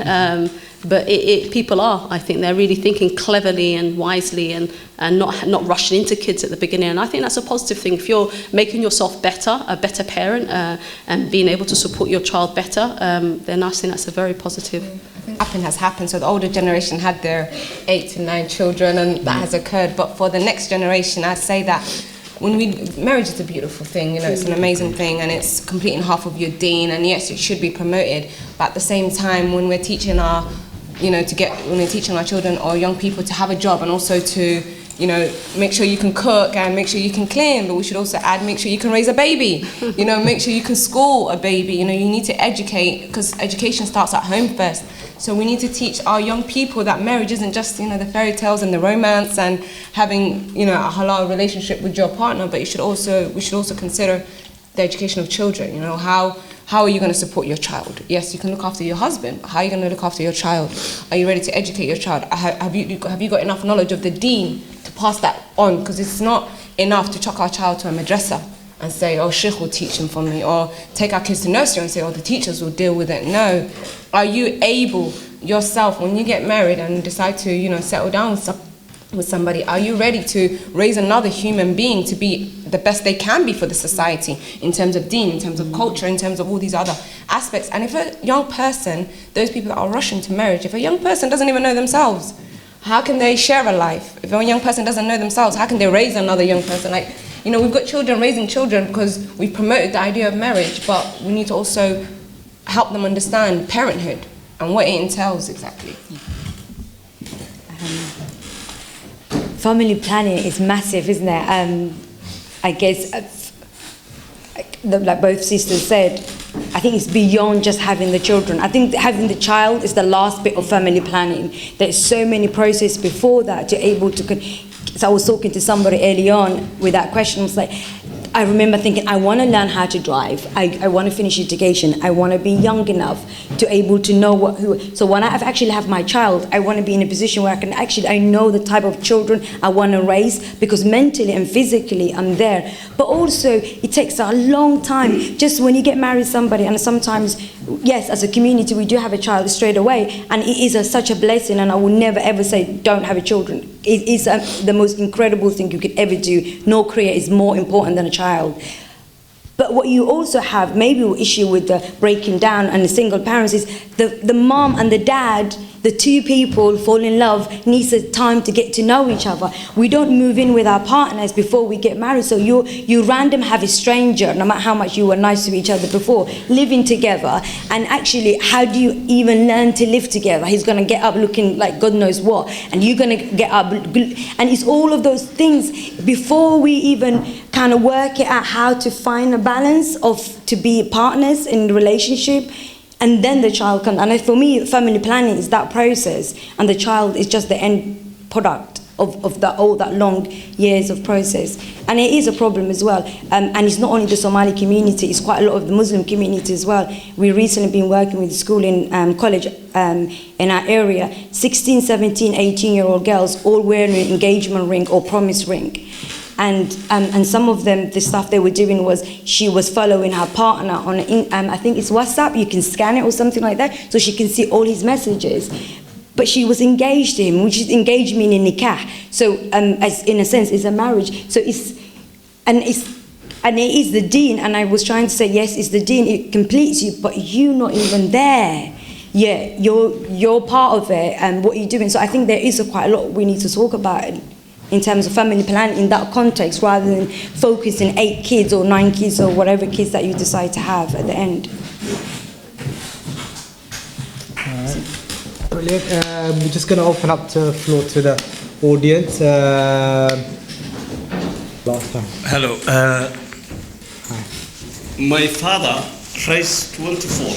but people are. I think they're really thinking cleverly and wisely and not rushing into kids at the beginning. And I think that's a positive thing. If you're making yourself better, a better parent, and being able to support your child better, then I think that's a very positive. Has happened. So the older generation had their 8 to 9 children, and that has occurred. But for the next generation, I'd say that marriage is a beautiful thing. It's an amazing thing, and it's completing half of your deen. And yes, it should be promoted. But at the same time, when we're teaching our children or young people to have a job, and also to make sure you can cook and make sure you can clean, but we should also add, make sure you can raise a baby, make sure you can school a baby, you need to educate, because education starts at home first. So we need to teach our young people that marriage isn't just, the fairy tales and the romance and having, a halal relationship with your partner, but we should also consider the education of children. How are you going to support your child? Yes, you can look after your husband. How are you going to look after your child? Are you ready to educate your child? Have you got enough knowledge of the deen to pass that on? Because it's not enough to chuck our child to a madrasa and say, oh, Sheikh will teach him for me, or take our kids to nursery and say, oh, the teachers will deal with it. No. Are you able yourself, when you get married and decide to, settle down with somebody, are you ready to raise another human being to be the best they can be for the society in terms of deen, in terms of culture, in terms of all these other aspects? And if a young person, those people that are rushing to marriage, if a young person doesn't even know themselves, how can they share a life? If a young person doesn't know themselves, how can they raise another young person? We've got children raising children because we've promoted the idea of marriage, but we need to also help them understand parenthood and what it entails exactly. Family planning is massive, isn't it? I guess, like both sisters said, I think it's beyond just having the children. I think having the child is the last bit of family planning. There's so many processes before that to able to. So I was talking to somebody early on with that question. I was like, I remember thinking, I want to learn how to drive. I want to finish education. I want to be young enough to able to know so when I actually have my child, I want to be in a position where I know the type of children I want to raise, because mentally and physically I'm there. But also it takes a long time. Just when you get married to somebody, and sometimes, yes, as a community we do have a child straight away, and it is such a blessing, and I will never ever say don't have a children. It is the most incredible thing you could ever do. No career is more important than a child. But what you also have, maybe an issue with the breaking down and the single parents, is the mom and the dad, the two people fall in love, needs a time to get to know each other. We don't move in with our partners before we get married. So you random have a stranger, no matter how much you were nice to each other before, living together. And actually, how do you even learn to live together? He's going to get up looking like God knows what, and you're going to get up. And it's all of those things before we even kind of work it out how to find a balance to be partners in the relationship. And then the child comes. And for me, family planning is that process, and the child is just the end product of all that long years of process. And it is a problem as well. And it's not only the Somali community, it's quite a lot of the Muslim community as well. We've recently been working with the school in college in our area, 16, 17, 18-year-old girls all wearing an engagement ring or promise ring. and some of them, the stuff they were doing was she was following her partner on I think it's WhatsApp. You can scan it or something like that, so she can see all his messages. But she was engaged to him, which is engaged meaning nikah. So as in a sense, it's a marriage. So it is the deen. And I was trying to say, yes, it's the deen. It completes you, but you're not even there. Yeah, you're part of it, and what you're doing. So I think there is quite a lot we need to talk about in terms of family planning in that context, rather than focusing 8 kids or 9 kids or whatever kids that you decide to have at the end. Brilliant. We're just going to open up the floor to the audience. Last time. Hello. My father raised 24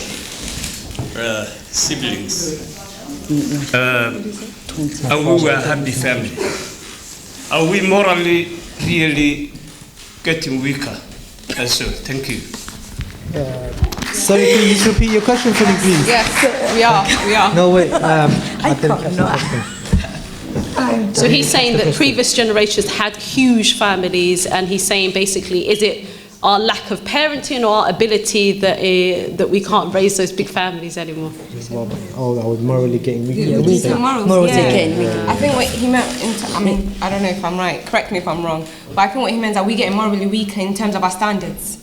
siblings. And we were a happy family. Are we morally really getting weaker? So, thank you. Sorry, can you just repeat your question for me, please? Yes, we are. No, wait. I didn't catch the question. So he's saying that previous generations had huge families, and he's saying basically, is it our lack of parenting or our ability that we can't raise those big families anymore? Oh, I was morally getting weaker. Morals getting weaker. I think what he meant, I don't know if I'm right, correct me if I'm wrong, but I think what he meant is that we're getting morally weaker in terms of our standards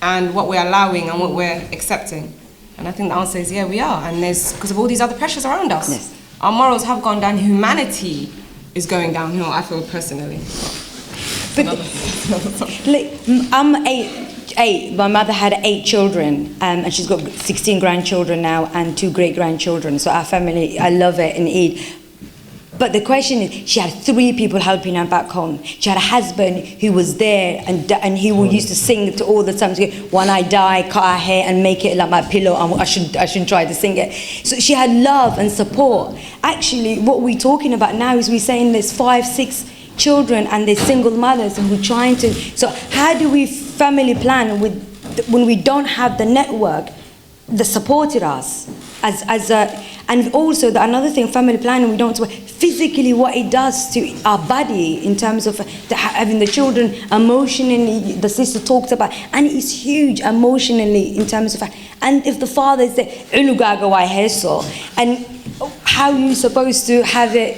and what we're allowing and what we're accepting. And I think the answer is, yeah, we are. And there's, because of all these other pressures around us. Yes. Our morals have gone down, humanity is going downhill, I feel personally. But like, I'm eight. My mother had 8 children, and she's got 16 grandchildren now and 2 great-grandchildren. So our family, I love it and eat. But the question is, she had 3 people helping her back home. She had a husband who was there, and he used to sing to all the time. When I die, cut her hair and make it like my pillow. I shouldn't try to sing it. So she had love and support. Actually, what we're talking about now is we're saying there's 5, 6 children and they're single mothers, and we're trying to. So how do we family plan when we don't have the network that supported us as a. And also, another thing, family planning, we don't talk physically what it does to our body in terms of having the children emotionally, the sister talks about, and it's huge emotionally in terms of, and if the father is there, and how are you supposed to have it?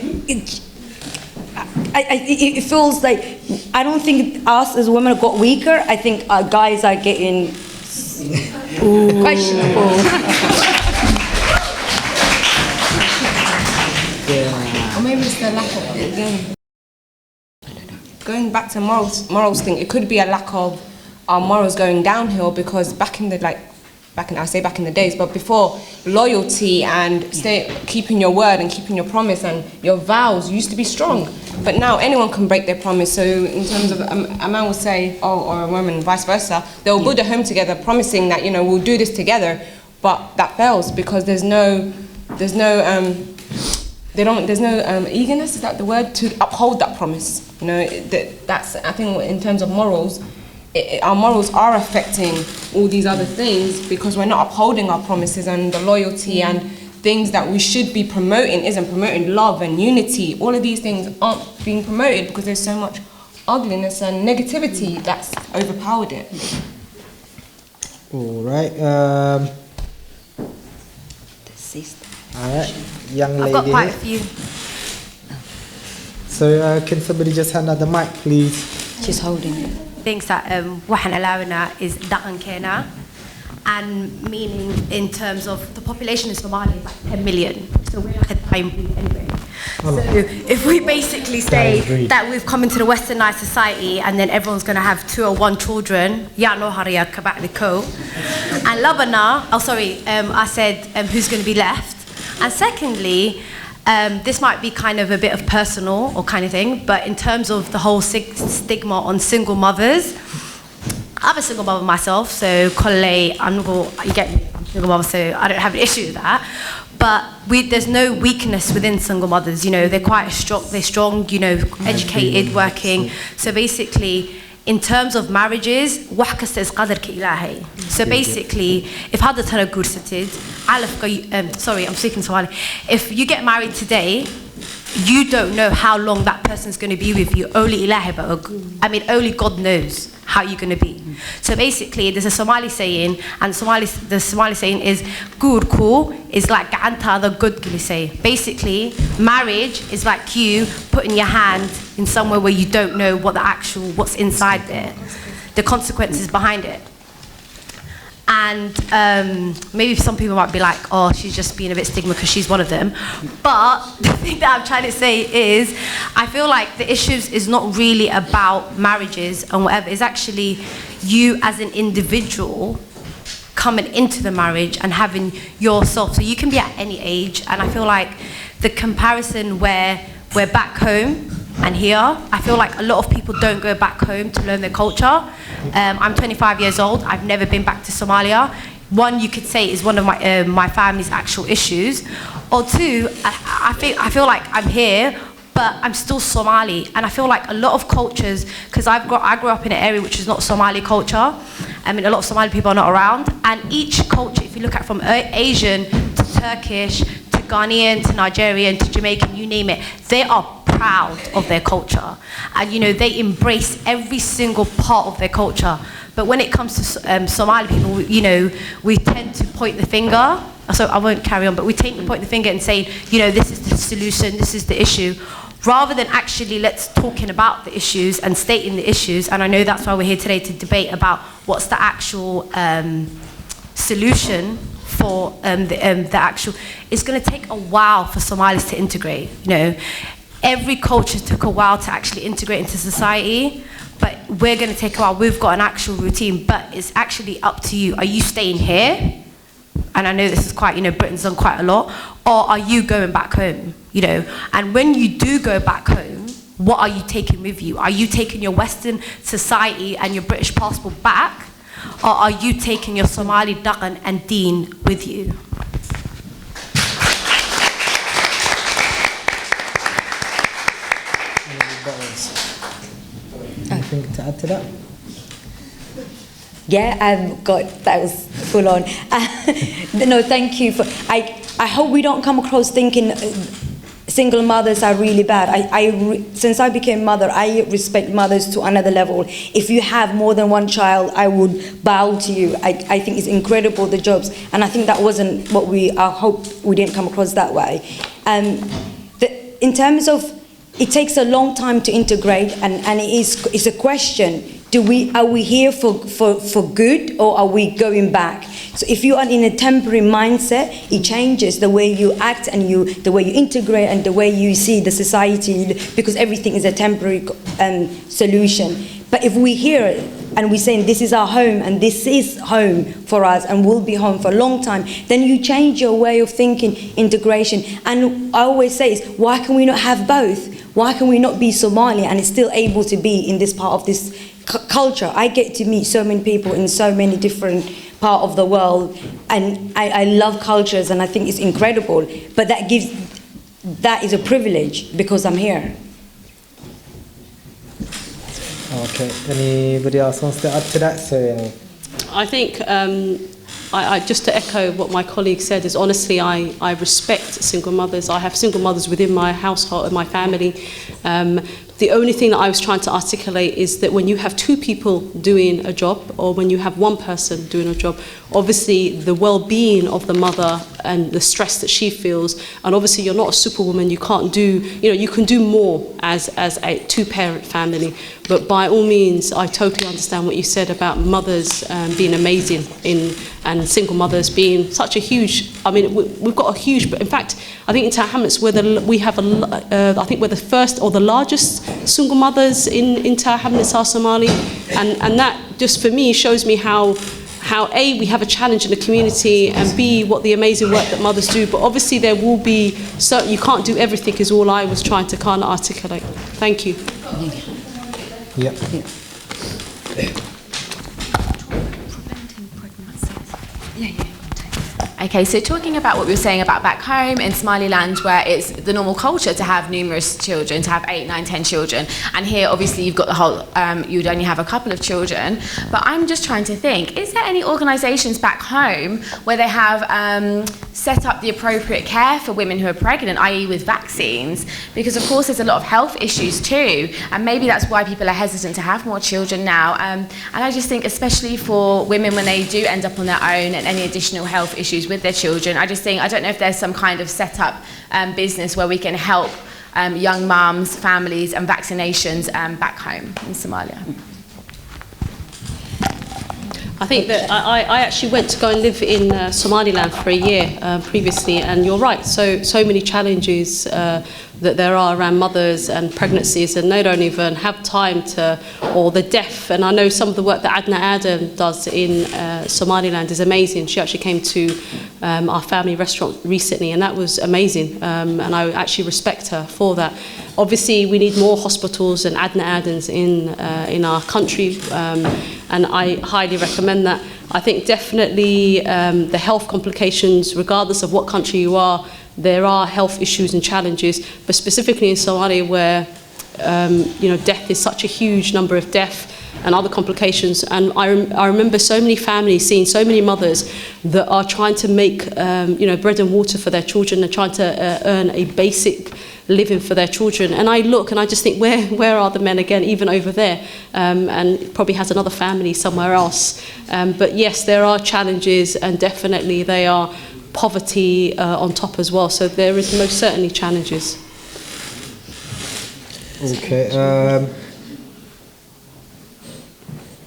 It feels like, I don't think us as women have got weaker, I think our guys are getting questionable. Or maybe it's the lack of, going back to morals thing, it could be a lack of our morals going downhill, because back in the days, but before, loyalty and keeping your word and keeping your promise and your vows used to be strong. But now anyone can break their promise. So in terms of, a man will say, or a woman, vice versa, they'll build a home together, promising that, we'll do this together, but that fails because there's no eagerness, is that the word, to uphold that promise. That's, I think, in terms of morals, our morals are affecting all these other things because we're not upholding our promises, and the loyalty and things that we should be promoting isn't promoting love and unity. All of these things aren't being promoted because there's so much ugliness and negativity that's overpowered it. All right. All right, young lady. I've got quite a few. So can somebody just hand out the mic, please? She's holding it. Things that waxaan allowina is dhaqankeena, and meaning in terms of the population in Somalia is like 10 million. So we're like a dying breed anyway. So if we basically say that we've come into the westernized society and then everyone's going to have 2 or 1 children, and Labana, I said who's going to be left. And secondly, this might be kind of a bit of personal or kind of thing, but in terms of the whole stigma on single mothers, I'm a single mother myself, so you get me, I'm a single mother, so I don't have an issue with that. But there's no weakness within single mothers. They're quite strong. They're strong. Educated, working. So basically, in terms of marriages, so basically, if I'm speaking Somali, if you get married today, you don't know how long that person's going to be with you. Only only God knows how you're going to be. So basically, there's a Somali saying, and the Somali saying is, "Gurku" is like "Ga'anta the good say." Basically, marriage is like you putting your hand in somewhere where you don't know what's inside there, the consequences behind it. And maybe some people might be like, oh, she's just being a bit stigma because she's one of them. But the thing that I'm trying to say is, I feel like the issues is not really about marriages and whatever. It's actually you as an individual coming into the marriage and having yourself. So you can be at any age. And I feel like the comparison where we're back home and here, I feel like a lot of people don't go back home to learn their culture. I'm 25 years old. I've never been back to Somalia. One, you could say, is one of my family's actual issues. Or two, I feel like I'm here, but I'm still Somali. And I feel like a lot of cultures, because I grew up in an area which is not Somali culture. I mean, a lot of Somali people are not around. And each culture, if you look at from Asian to Turkish to Ghanaian to Nigerian to Jamaican, you name it, they are proud of their culture, and they embrace every single part of their culture. But when it comes to Somali people, we tend to point the finger. So I won't carry on, but we tend to point the finger and say, this is the solution, this is the issue, rather than actually let's talking about the issues and stating the issues. And I know that's why we're here today to debate about what's the actual solution for the actual. It's going to take a while for Somalis to integrate. Every culture took a while to actually integrate into society, but we're going to take a while. We've got an actual routine, but it's actually up to you. Are you staying here? And I know this is quite, Britain's done quite a lot. Or are you going back home? And when you do go back home, what are you taking with you? Are you taking your Western society and your British passport back? Or are you taking your Somali Daqan and Deen with you? Anything to add to that? Yeah, that was full on. No, thank you. I hope we don't come across thinking single mothers are really bad. Since I became mother, I respect mothers to another level. If you have more than one child, I would bow to you. I think it's incredible, the jobs. And I think that wasn't what I hope we didn't come across that way. In terms of, it takes a long time to integrate, and it's a question. Are we here for good, or are we going back? So if you are in a temporary mindset, it changes the way you act and the way you integrate and the way you see the society, because everything is a temporary solution. But if we hear it and we're saying this is our home and this is home for us and will be home for a long time, then you change your way of thinking integration. And I always say, why can we not have both? Why can we not be Somali and still able to be in this part of this culture? I get to meet so many people in so many different parts of the world, and I love cultures, and I think it's incredible. But that is a privilege because I'm here. Okay. Anybody else wants to add to that? So, I think I just to echo what my colleague said is, honestly, I respect single mothers. I have single mothers within my household and my family. The only thing that I was trying to articulate is that when you have two people doing a job, or when you have one person doing a job, obviously the well-being of the mother and the stress that she feels, and obviously you're not a superwoman, you can't do, you can do more as a two-parent family. But by all means, I totally understand what you said about mothers being amazing and single mothers being such a huge, we've got a huge, but in fact, I think in Tower Hamlets, I think we're the first or the largest single mothers in Tower Hamlets are Somali, and that just for me shows me how A, we have a challenge in the community, and B, what the amazing work that mothers do. But obviously there will be certain, you can't do everything, is all I was trying to kind of articulate. Thank you. Yeah. Okay, so talking about what we were saying about back home in Somaliland, where it's the normal culture to have numerous children, to have 8, 9, 10 children, and here obviously you've got the whole, you'd only have a couple of children, but I'm just trying to think, is there any organisations back home where they have set up the appropriate care for women who are pregnant, i.e. with vaccines? Because of course there's a lot of health issues too, and maybe that's why people are hesitant to have more children now, and I just think especially for women when they do end up on their own and any additional health issues with their children, I just think, I don't know if there's some kind of set up business where we can help young mums, families and vaccinations back home in Somalia. I think that I actually went to go and live in Somaliland for a year previously, and you're right, so many challenges that there are around mothers and pregnancies, and they don't even have time to, or the deaf, and I know some of the work that Adna Adam does in Somaliland is amazing. She actually came to our family restaurant recently, and that was amazing, and I actually respect her for that. Obviously, we need more hospitals and Adna Adams in our country, and I highly recommend that. I think definitely the health complications, regardless of what country you are, there are health issues and challenges, but specifically in Somalia where death is such a huge number of death and other complications. And I remember so many families, seeing so many mothers that are trying to make bread and water for their children and trying to earn a basic living for their children. And I look and I just think, where are the men again, even over there? And probably has another family somewhere else. But yes, there are challenges, and definitely they are poverty on top as well. So there is most certainly challenges. Okay.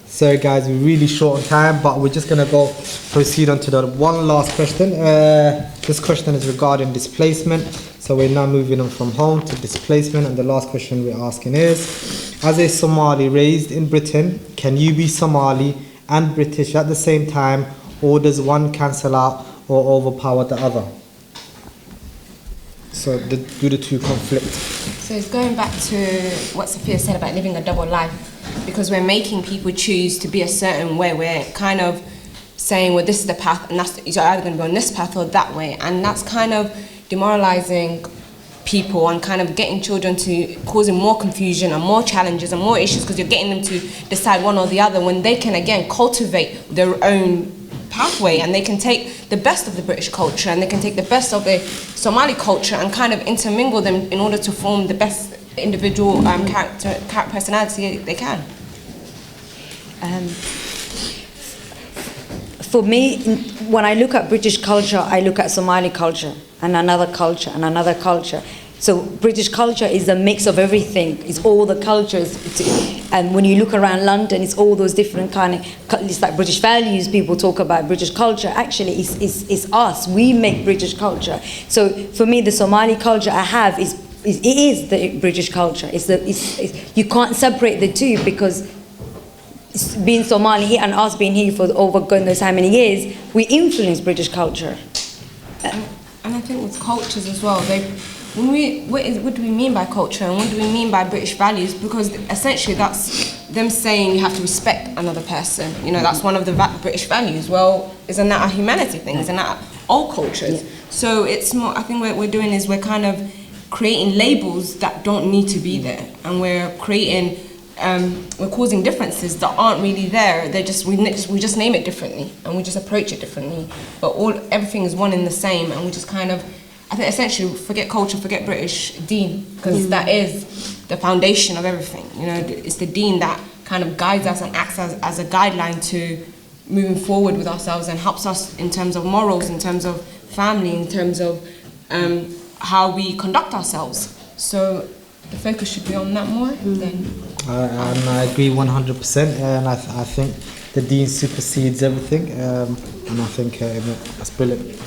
Sorry guys, we're really short on time, but we're just going to proceed on to the one last question. This question is regarding displacement. So we're now moving on from home to displacement, and the last question we're asking is, as a Somali raised in Britain, can you be Somali and British at the same time, or does one cancel out or overpower the other? So do the two conflict? So it's going back to what Sofia said about living a double life, because we're making people choose to be a certain way. We're kind of saying, well, this is the path, and you're either going to go on this path or that way, and that's kind of demoralizing people and kind of getting children to causing more confusion and more challenges and more issues, because you're getting them to decide one or the other when they can again cultivate their own pathway, and they can take the best of the British culture and they can take the best of the Somali culture and kind of intermingle them in order to form the best individual character personality they can. For me, when I look at British culture, I look at Somali culture and another culture and another culture. So British culture is a mix of everything. It's all the cultures. And when you look around London, it's all those different kind of, it's like British values. People talk about British culture. Actually, it's us. We make British culture. So for me, the Somali culture I have it is the British culture. You can't separate the two, because being Somali here and us being here for over God knows how many years, we influence British culture. And I think with cultures as well, what do we mean by culture and what do we mean by British values? Because essentially that's them saying you have to respect another person. That's one of the British values. Well, isn't that a humanity thing? Isn't that all cultures? Yeah. So it's more, I think what we're doing is we're kind of creating labels that don't need to be there, and we're creating we're causing differences that aren't really there. We just name it differently and we just approach it differently. But everything is one and the same, and we just kind of, I think essentially, forget culture, forget British deen, because that is the foundation of everything. It's the deen that kind of guides us and acts as a guideline to moving forward with ourselves and helps us in terms of morals, in terms of family, in terms of how we conduct ourselves. So the focus should be on that more than... And I agree 100%, and I think the deen supersedes everything, and I think that's brilliant.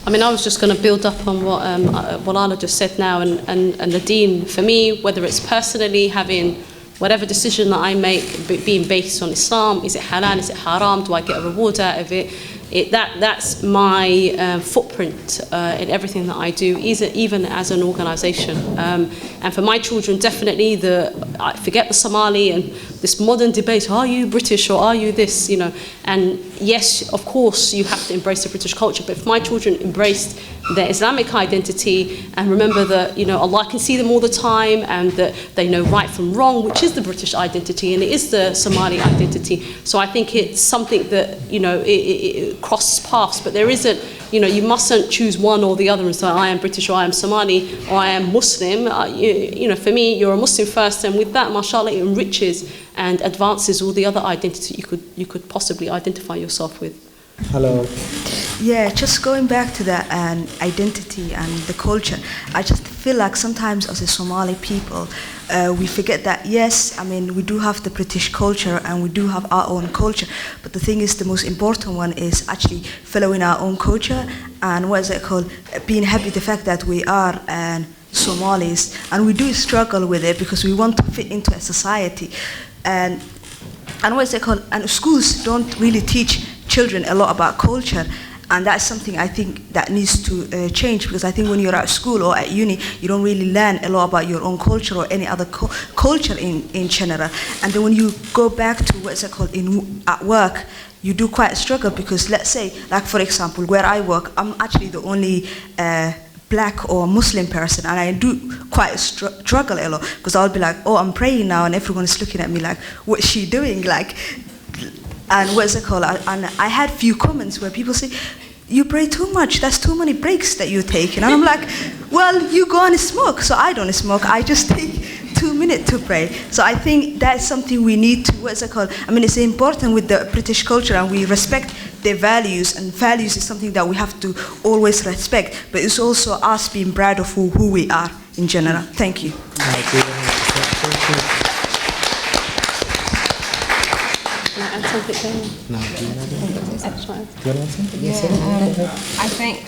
I mean, I was just going to build up on what Ala just said now, and the deen, for me, whether it's personally having whatever decision that I make being based on Islam, is it halal, is it haram, do I get a reward out of it? That's my footprint in everything that I do, even as an organisation. And for my children, definitely, I forget the Somali and this modern debate, are you British or are you this, and yes, of course, you have to embrace the British culture, but if my children embraced their Islamic identity and remember that, you know, Allah can see them all the time and that they know right from wrong, which is the British identity and it is the Somali identity. So I think it's something that, you know, it crosses paths, but there isn't, you know, you mustn't choose one or the other and say, I am British or I am Somali or I am Muslim. You know, for me, you're a Muslim first, and with that, mashallah, it enriches and advances all the other identity you could possibly identify yourself with. Hello. Yeah, just going back to that identity and the culture, I just feel like sometimes as a Somali people, we forget that, yes, I mean, we do have the British culture and we do have our own culture, but the thing is, the most important one is actually following our own culture and what is it called, being happy with the fact that we are Somalis, and we do struggle with it because we want to fit into a society. And what is it called? And schools don't really teach children a lot about culture, and that's something I think that needs to change, because I think when you're at school or at uni, you don't really learn a lot about your own culture or any other culture in general. And then when you go back to what is it called at work, you do quite struggle, because let's say, like for example, where I work, I'm actually the only Black or Muslim person, and I do quite struggle a lot, because I'll be like, oh, I'm praying now, and everyone is looking at me like, what's she doing? Like, and what is it called? And I had few comments where people say, you pray too much, that's too many breaks that you're taking. And I'm like, well, you go and smoke, so I don't smoke, I just take 2 minutes to pray. So I think that's something we need to, what is it called? I mean, it's important with the British culture, and we respect their values, and values is something that we have to always respect, but it's also us being proud of who we are in general. Thank you. I think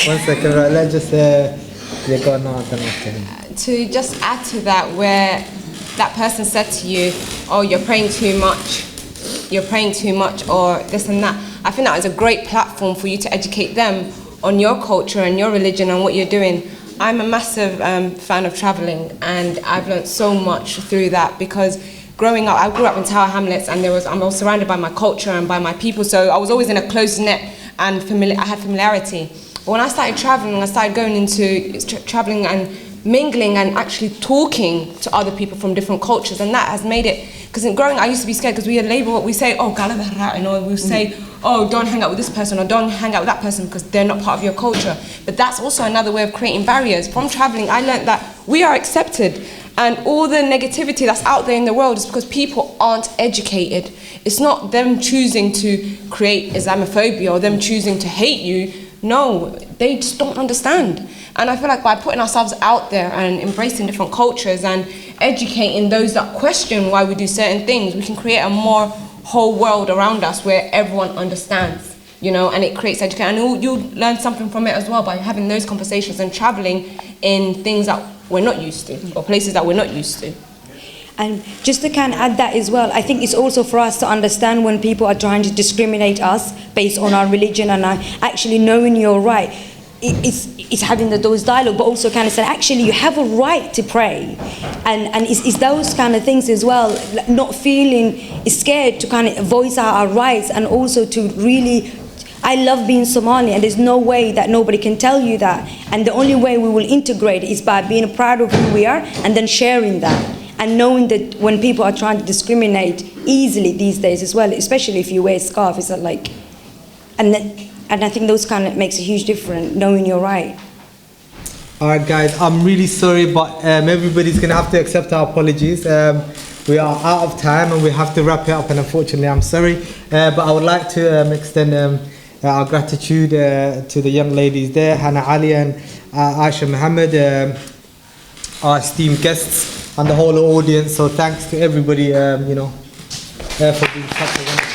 One second, right, let's just go on. to just add to that, where that person said to you, oh, you're praying too much, or this and that. I think that is a great platform for you to educate them on your culture and your religion and what you're doing. I'm a massive fan of traveling, and I've learned so much through that, because growing up, I grew up in Tower Hamlets, and I was surrounded by my culture and by my people, so I was always in a close net and I had familiarity. But when I started traveling, I started going into traveling and mingling and actually talking to other people from different cultures, and that has made it, because in growing I used to be scared, because we label what we say, oh, or we say, oh, don't hang out with this person, or don't hang out with that person because they're not part of your culture. But that's also another way of creating barriers. From traveling, I learned that we are accepted, and all the negativity that's out there in the world is because people aren't educated. It's not them choosing to create Islamophobia or them choosing to hate you. No, they just don't understand. And I feel like by putting ourselves out there and embracing different cultures and educating those that question why we do certain things, we can create a more whole world around us where everyone understands, you know, and it creates education. And you'll learn something from it as well by having those conversations and traveling in things that we're not used to, or places that we're not used to. And just to kind of add that as well, I think it's also for us to understand when people are trying to discriminate us based on our religion, and actually knowing you're right. It's having those dialogue, but also kind of saying, actually, you have a right to pray. And it's those kind of things as well, not feeling scared to kind of voice out our rights, and also to really, I love being Somali, and there's no way that nobody can tell you that. And the only way we will integrate is by being proud of who we are, and then sharing that. And knowing that when people are trying to discriminate easily these days as well, especially if you wear a scarf, it's like, and I think those kind of makes a huge difference, knowing you're right. All right, guys, I'm really sorry, but everybody's going to have to accept our apologies. We are out of time and we have to wrap it up, and unfortunately, I'm sorry. But I would like to extend our gratitude to the young ladies there, Hannah Ali and Hinda Mohamed, our esteemed guests, and the whole audience. So thanks to everybody, for being such a wonderful participant.